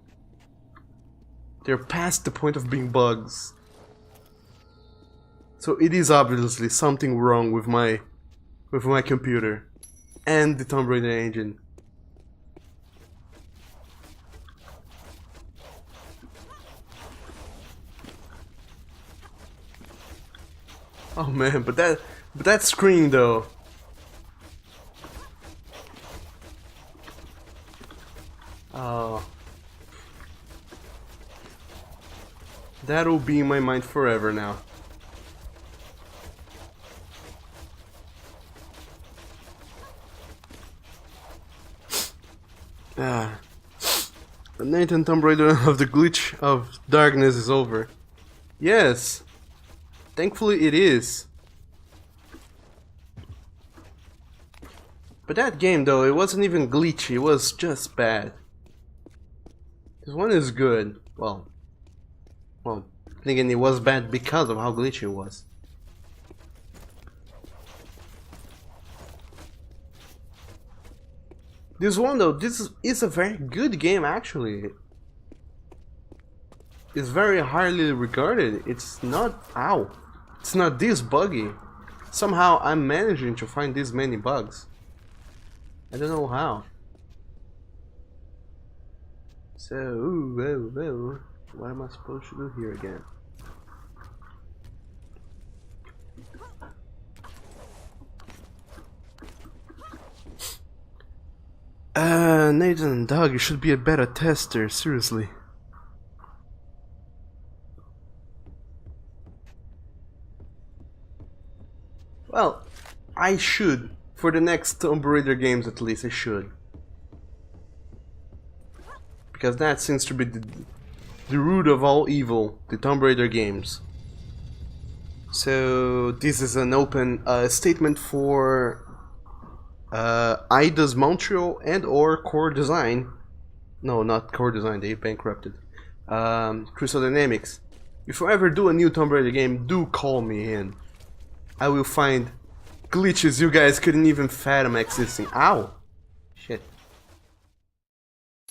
They're past the point of being bugs. So it is obviously something wrong with my computer and the Tomb Raider engine. Oh man, but that screen though. Oh. That'll be in my mind forever now. Ah. The Nathan Tomb Raider of the glitch of darkness is over. Yes. Thankfully it is. But that game though, it wasn't even glitchy, it was just bad. This one is good. Well, thinking it was bad because of how glitchy it was. This one though, this is a very good game actually. It's very highly regarded. It's not, ow, it's not this buggy. Somehow I'm managing to find this many bugs. I don't know how. So, what am I supposed to do here again? Nathan, dog, you should be a better tester, seriously. Well, I should. For the next Tomb Raider games at least, I should. Because that seems to be the root of all evil, the Tomb Raider games. So this is an open statement for Eidos Montreal and or Core Design No, not core design, they bankrupted. Crystal Dynamics. If you ever do a new Tomb Raider game, do call me in. I will find glitches you guys couldn't even fathom existing. Ow! Shit.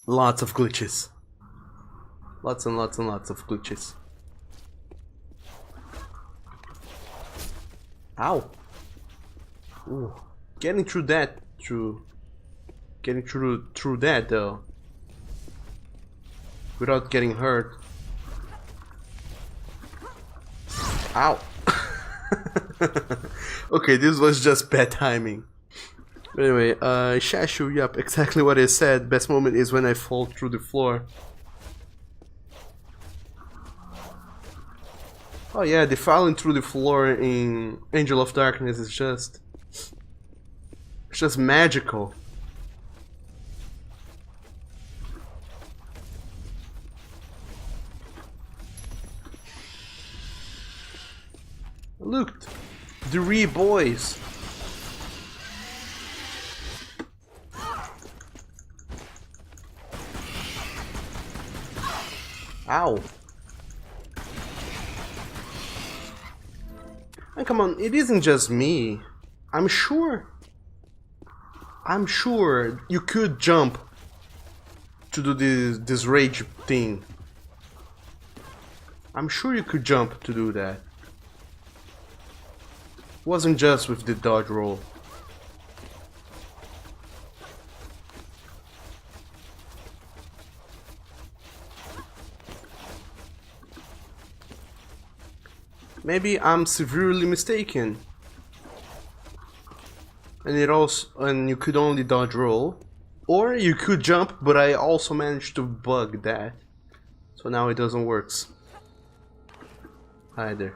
Lots of glitches. Lots and lots and lots of glitches. Ow! Ooh. Getting through that, getting through that though, without getting hurt. Ow! Okay, this was just bad timing. But anyway, Shashu, yup, exactly what I said. Best moment is when I fall through the floor. Oh yeah, the falling through the floor in Angel of Darkness is just... it's just magical. Look, the Ree boys. Ow. And come on, it isn't just me. I'm sure you could jump to do this rage thing. I'm sure you could jump to do that. Wasn't just with the dodge roll. Maybe I'm severely mistaken. And you could only dodge roll, or you could jump, but I also managed to bug that, so now it doesn't work either.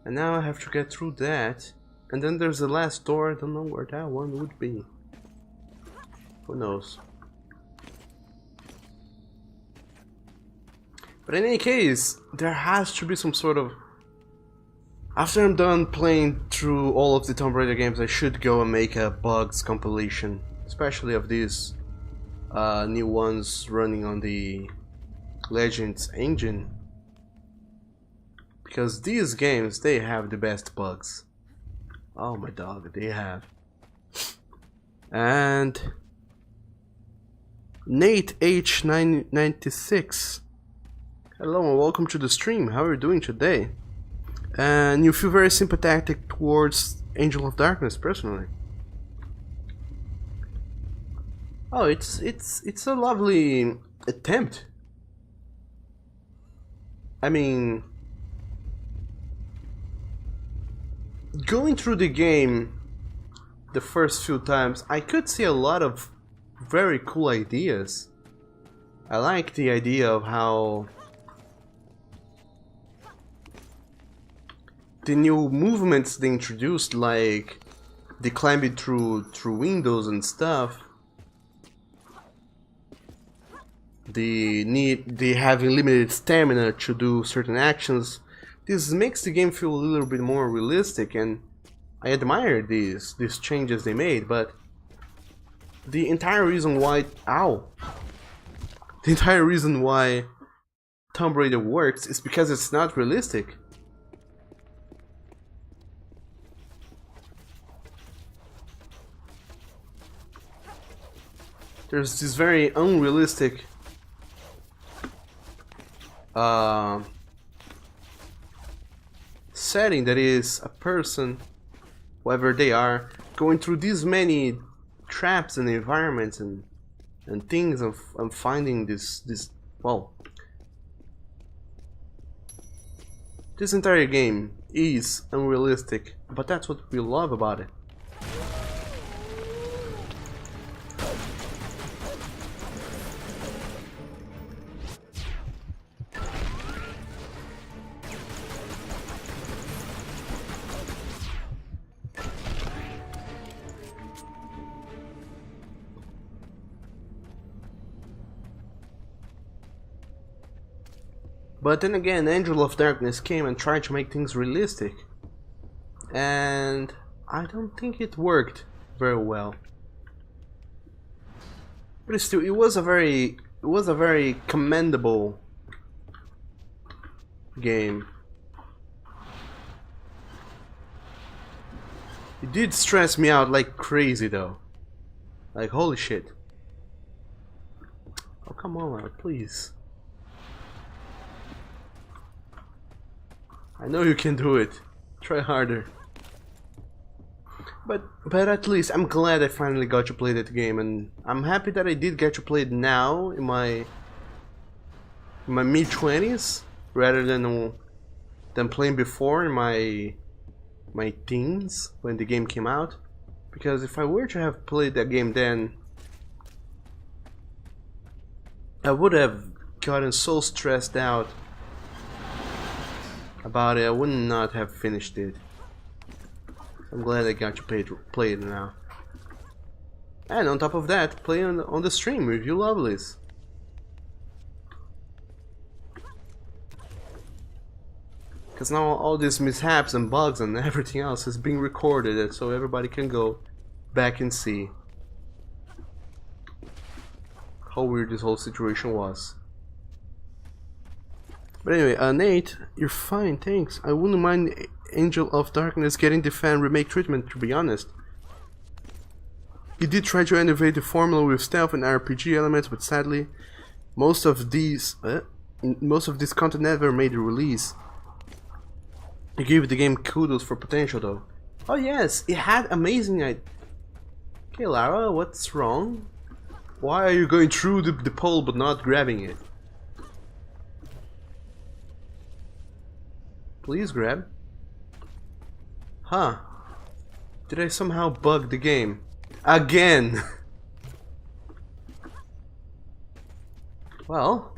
And now I have to get through that, and then there's the last door. I don't know where that one would be. Who knows? But in any case, there has to be some sort of... After I'm done playing through all of the Tomb Raider games, I should go and make a bugs compilation, especially of these new ones running on the Legends engine. Because these games, they have the best bugs. Oh my dog, they have. And Nate H996. Hello and welcome to the stream. How are you doing today? And you feel very sympathetic towards Angel of Darkness personally. Oh, it's a lovely attempt. I mean, going through the game the first few times, I could see a lot of very cool ideas. I like the idea of how the new movements they introduced, like the climbing through windows and stuff, the having limited stamina to do certain actions. This makes the game feel a little bit more realistic, and I admire these changes they made. But the entire reason why the entire reason why Tomb Raider works is because it's not realistic. There's this very unrealistic setting that is a person, whoever they are, going through these many traps and environments and things, and finding this well, this entire game is unrealistic, but that's what we love about it. But then again, Angel of Darkness came and tried to make things realistic, and I don't think it worked. very well. But still, it was a very commendable game. It did stress me out like crazy though. Like holy shit. Oh come on, please. I know you can do it. Try harder. But at least I'm glad I finally got to play that game, and I'm happy that I did get to play it now in my mid-20s rather than playing before in my teens when the game came out. Because if I were to have played that game then, I would have gotten so stressed out about it, I would not have finished it. I'm glad I got to play it now. And on top of that, play on the stream with you lovelies. Because now all these mishaps and bugs and everything else is being recorded, so everybody can go back and see how weird this whole situation was. But anyway, Nate, you're fine, thanks. I wouldn't mind Angel of Darkness getting the fan remake treatment, to be honest. He did try to innovate the formula with stealth and RPG elements, but sadly, most of this content never made a release. He gave the game kudos for potential, though. Oh yes, it had amazing Okay, Lara, what's wrong? Why are you going through the pole but not grabbing it? Please grab. Huh. Did I somehow bug the game? Again! Well.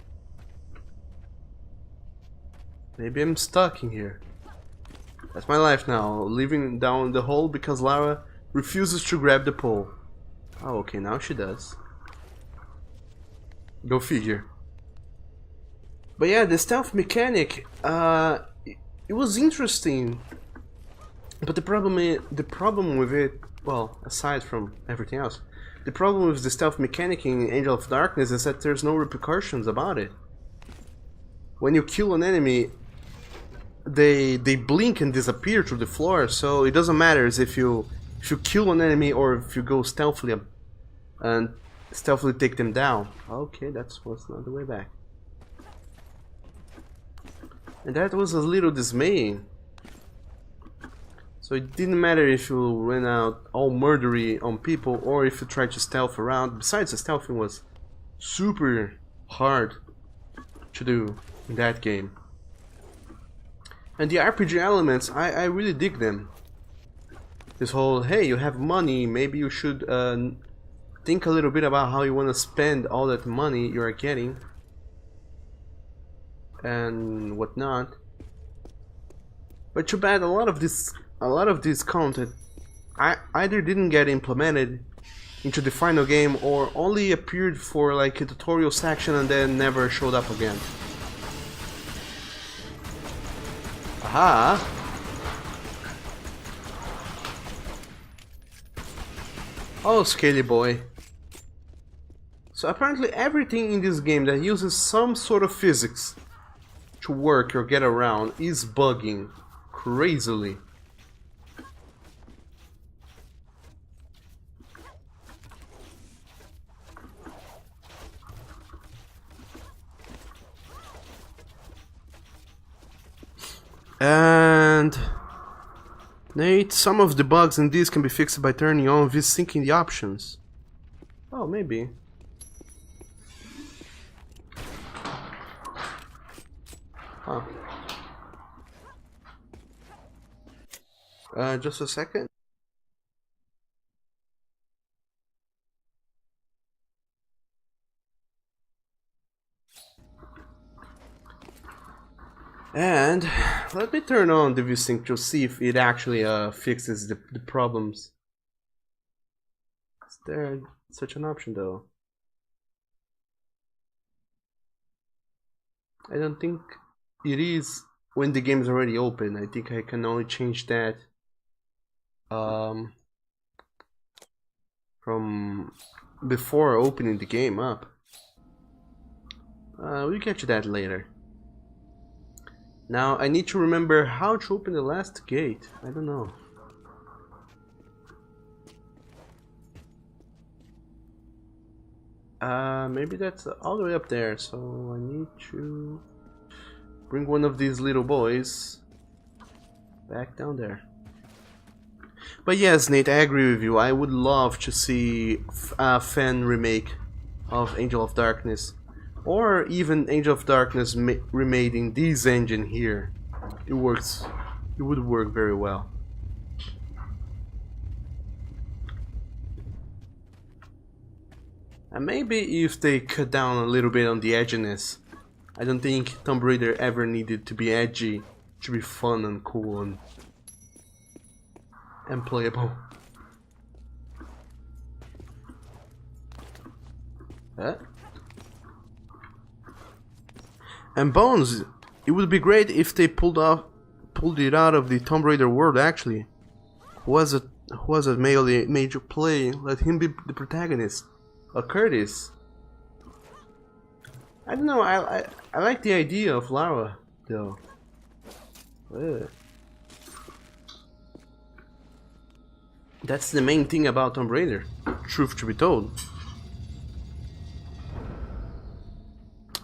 Maybe I'm stuck in here. That's my life now, living down the hole because Lara refuses to grab the pole. Oh, okay, now she does. Go figure. But yeah, the stealth mechanic, it was interesting, but the problem with it, well, aside from everything else, the problem with the stealth mechanic in Angel of Darkness is that there's no repercussions about it. When you kill an enemy, they blink and disappear through the floor, so it doesn't matter if you kill an enemy or if you go stealthily and stealthily take them down. Okay, that was not the way back. And that was a little dismaying. So it didn't matter if you went out all murdery on people or if you tried to stealth around. Besides, the stealthing was super hard to do in that game. And the RPG elements, I really dig them. This whole, hey, you have money, maybe you should think a little bit about how you want to spend all that money you are getting. And whatnot. But too bad a lot of this content either didn't get implemented into the final game or only appeared for like a tutorial section and then never showed up again. Aha! Oh, Scaly boy. So apparently everything in this game that uses some sort of physics to work or get around is bugging crazily. And Nate, some of the bugs in this can be fixed by turning on V-syncing the options. Oh, maybe. Huh. Just a second. And let me turn on the V-Sync to see if it actually fixes the problems. Is there such an option though? I don't think it is when the game is already open. I think I can only change that from before opening the game up. We'll get to that later. Now I need to remember how to open the last gate. I don't know. Maybe that's all the way up there, so I need to bring one of these little boys back down there. But yes, Nate, I agree with you. I would love to see a fan remake of Angel of Darkness, or even Angel of Darkness remade in this engine here. It works. It would work very well. And maybe if they cut down a little bit on the edginess. I don't think Tomb Raider ever needed to be edgy, to be fun and cool and playable. And Bones, it would be great if they pulled it out of the Tomb Raider world actually. Who was a major play? Let him be the protagonist. Curtis. I don't know. I like the idea of Lara though. That's the main thing about Tomb Raider. Truth to be told.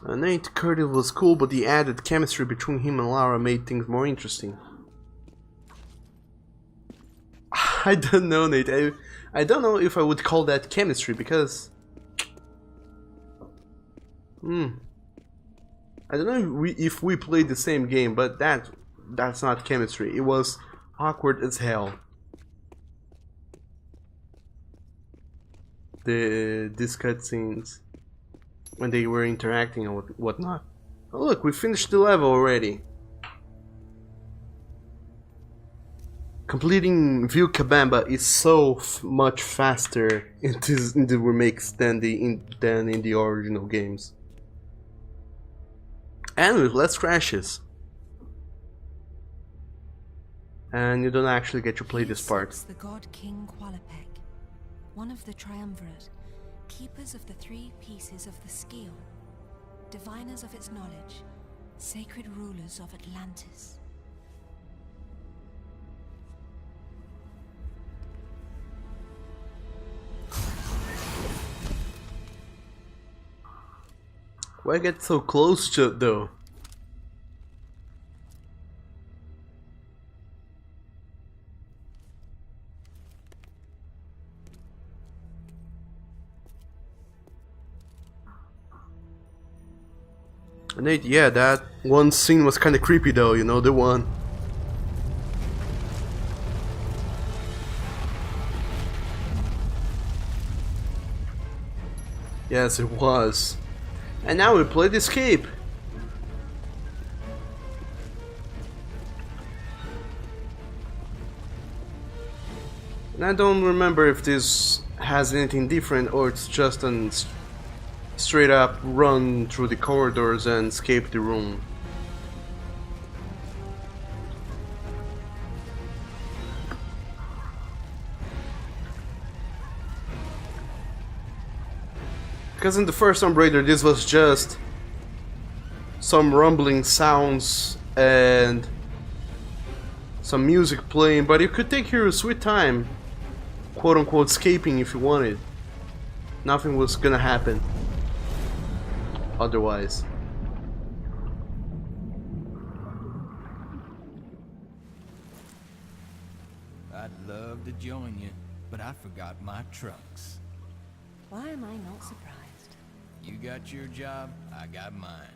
Nate, Curtis was cool, but the added chemistry between him and Lara made things more interesting. I don't know, Nate. I don't know if I would call that chemistry because. I don't know if we played the same game, but that's not chemistry. It was awkward as hell. These cutscenes when they were interacting and whatnot. Oh look, we finished the level already. Completing View Kabamba is so much faster in the remakes than in the original games. And with less crashes. And you don't actually get to play this part. The god King Qualopec, one of the triumvirate, keepers of the three pieces of the Scion, diviners of its knowledge, sacred rulers of Atlantis. Why get so close to it though? Nate, yeah, that one scene was kinda creepy though, you know, the one. Yes, it was. And now we played Escape. And I don't remember if this has anything different or it's just a straight up run through the corridors and escape the room. Because in the first Tomb Raider this was just some rumbling sounds and some music playing, but you could take your sweet time, quote unquote, escaping if you wanted. Nothing was gonna happen otherwise. I'd love to join you, but I forgot my trunks. Why am I not surprised? You got your job, I got mine.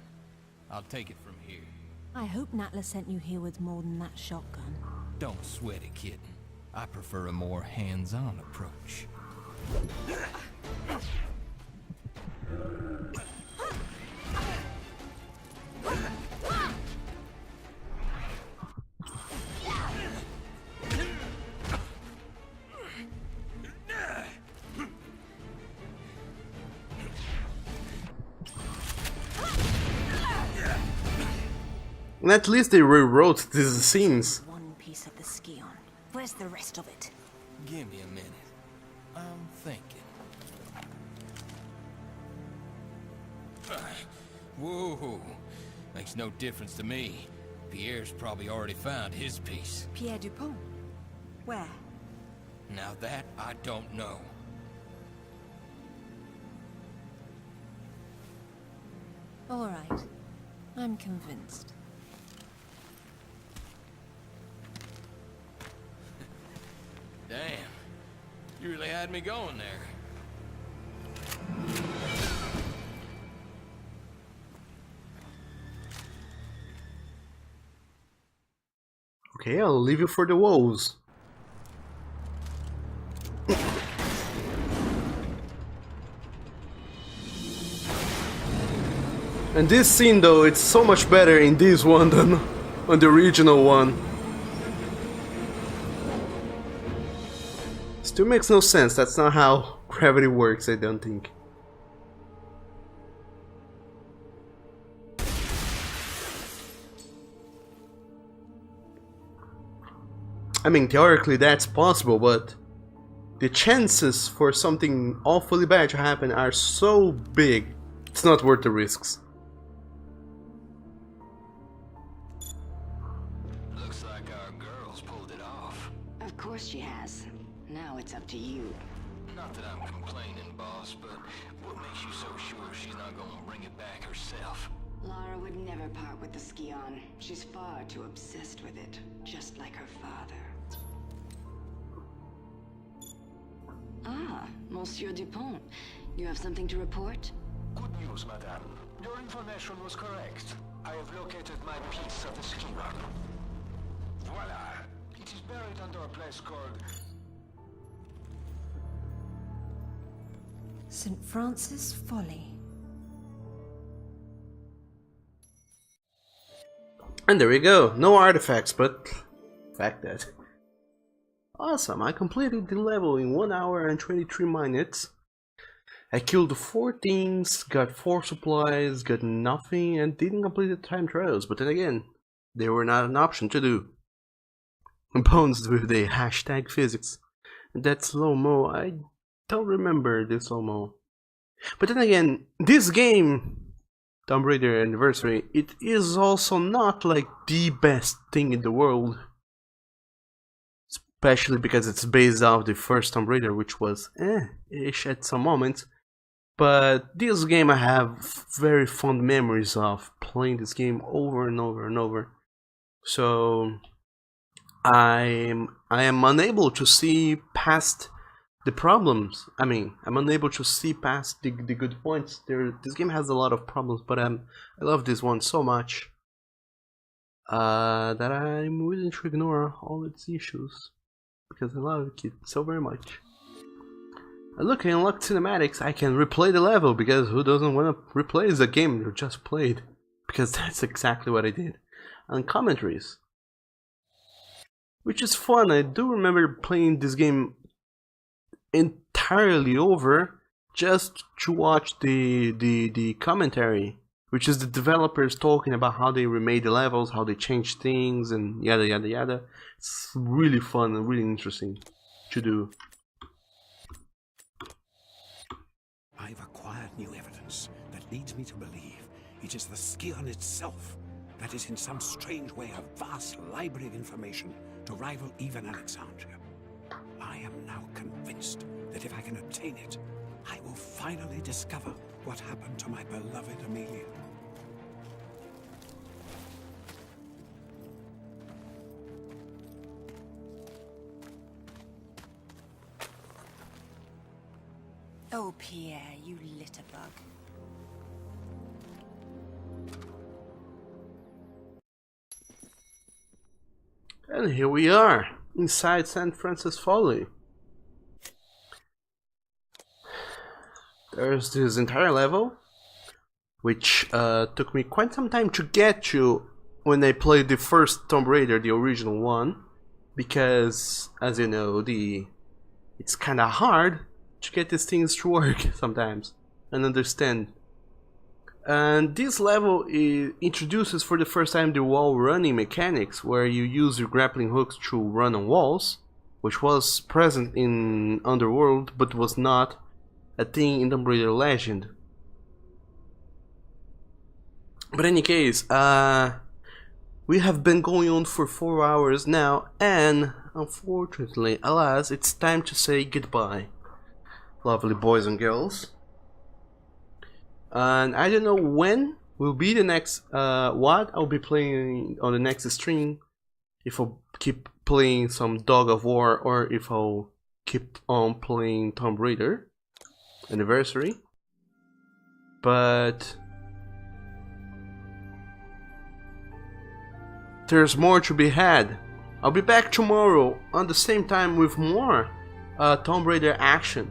I'll take it from here. I hope Natla sent you here with more than that shotgun. Don't sweat it, kitten. I prefer a more hands-on approach. And at least they rewrote these scenes. One piece of the Scion. Where's the rest of it? Give me a minute. I'm thinking. Whoa, makes no difference to me. Pierre's probably already found his piece. Pierre Dupont? Where? Now that I don't know. All right. I'm convinced. Damn, you really had me going there. Okay, I'll leave you for the woes. And this scene though, it's so much better in this one than on the original one. Still makes no sense, that's not how gravity works, I don't think. I mean, theoretically that's possible, but the chances for something awfully bad to happen are so big, it's not worth the risks. Looks like our girl's pulled it off. Of course she has. Now it's up to you. Not that I'm complaining, boss, but what makes you so sure she's not gonna bring it back herself? Lara would never part with the Skion. She's far too obsessed with it, just like her father. Ah, Monsieur Dupont. You have something to report? Good news, madame. Your information was correct. I have located my piece of the Skion. Voila! It is buried under a place called... St. Francis Folly. And there we go, no artifacts, but fact that. Awesome, I completed the level in 1 hour and 23 minutes. I killed 4 things, got 4 supplies, got nothing, and didn't complete the time trials, but then again, they were not an option to do. Bones with the hashtag physics. And that slow-mo, I don't remember the slow-mo. But then again, this game, Tomb Raider Anniversary, it is also not like the best thing in the world. Especially because it's based off the first Tomb Raider, which was ish at some moments. But this game I have very fond memories of playing this game over and over and over. So I am unable to see past the problems. I mean, I'm unable to see past the good points. This game has a lot of problems, but I love this one so much that I'm willing to ignore all its issues because I love it so very much. And look, I unlocked cinematics. I can replay the level because who doesn't want to replay the game you just played? Because that's exactly what I did. And commentaries, which is fun. I do remember playing this game entirely over just to watch the commentary, which is the developers talking about how they remade the levels, how they changed things, and yada yada yada. It's really fun and really interesting to do. I've acquired new evidence that leads me to believe it is the Skion itself that is in some strange way a vast library of information to rival even Alexandria. I am now convinced that if I can obtain it, I will finally discover what happened to my beloved Amelia. Oh, Pierre, you litterbug. And here we are, inside St. Francis Folly. There's this entire level, which took me quite some time to get to when I played the first Tomb Raider, the original one, because, as you know, it's kinda hard to get these things to work sometimes and understand. And this level introduces for the first time the wall running mechanics, where you use your grappling hooks to run on walls, which was present in Underworld but was not a thing in Tomb Raider Legend. But in any case, we have been going on for 4 hours now, and unfortunately, alas, it's time to say goodbye, lovely boys and girls. And I don't know when will be the next, what I'll be playing on the next stream, if I'll keep playing some Dog of War, or if I'll keep on playing Tomb Raider Anniversary. But there's more to be had. I'll be back tomorrow on the same time with more Tomb Raider action.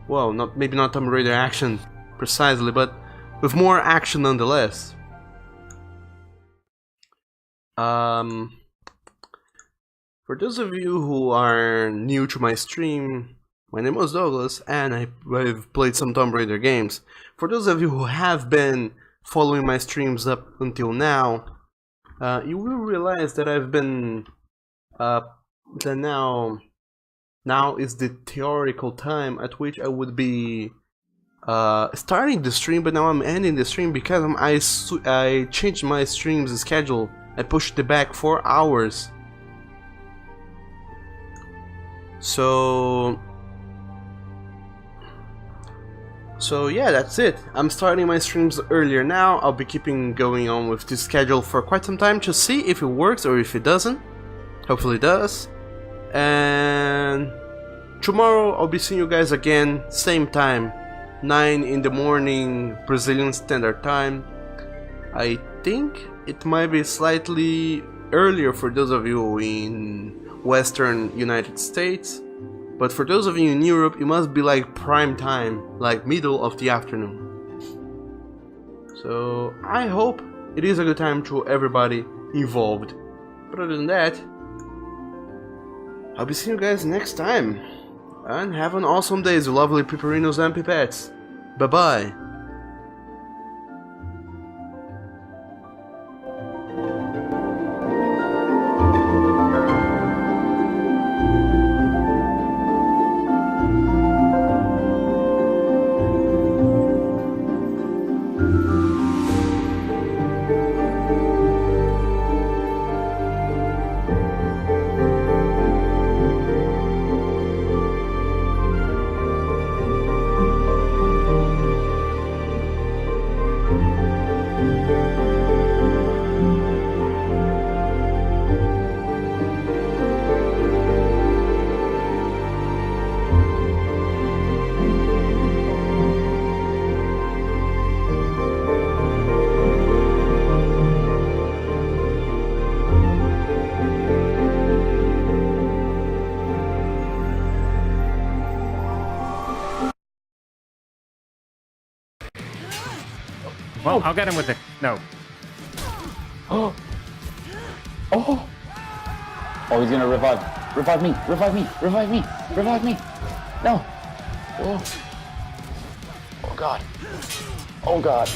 Well, maybe not Tomb Raider action precisely, but with more action nonetheless. For those of you who are new to my stream, my name is Douglas, and I've played some Tomb Raider games. For those of you who have been following my streams up until now, you will realize that I've been now is the theoretical time at which I would be starting the stream, but now I'm ending the stream because I changed my stream's schedule. I pushed it back 4 hours. So yeah, that's it. I'm starting my streams earlier now. I'll be keeping going on with this schedule for quite some time to see if it works or if it doesn't. Hopefully it does. And tomorrow I'll be seeing you guys again, same time, 9 in the morning Brazilian Standard Time. I think it might be slightly earlier for those of you in Western United States. But for those of you in Europe, it must be like prime time, like middle of the afternoon. So I hope it is a good time to everybody involved. But other than that, I'll be seeing you guys next time. And have an awesome day, you lovely piperinos and pipettes. Bye bye. Well, I'll get him with it. No. Oh! Oh! Oh, he's gonna revive. Revive me! Revive me! Revive me! Revive me! No! Oh! Oh God! Oh God!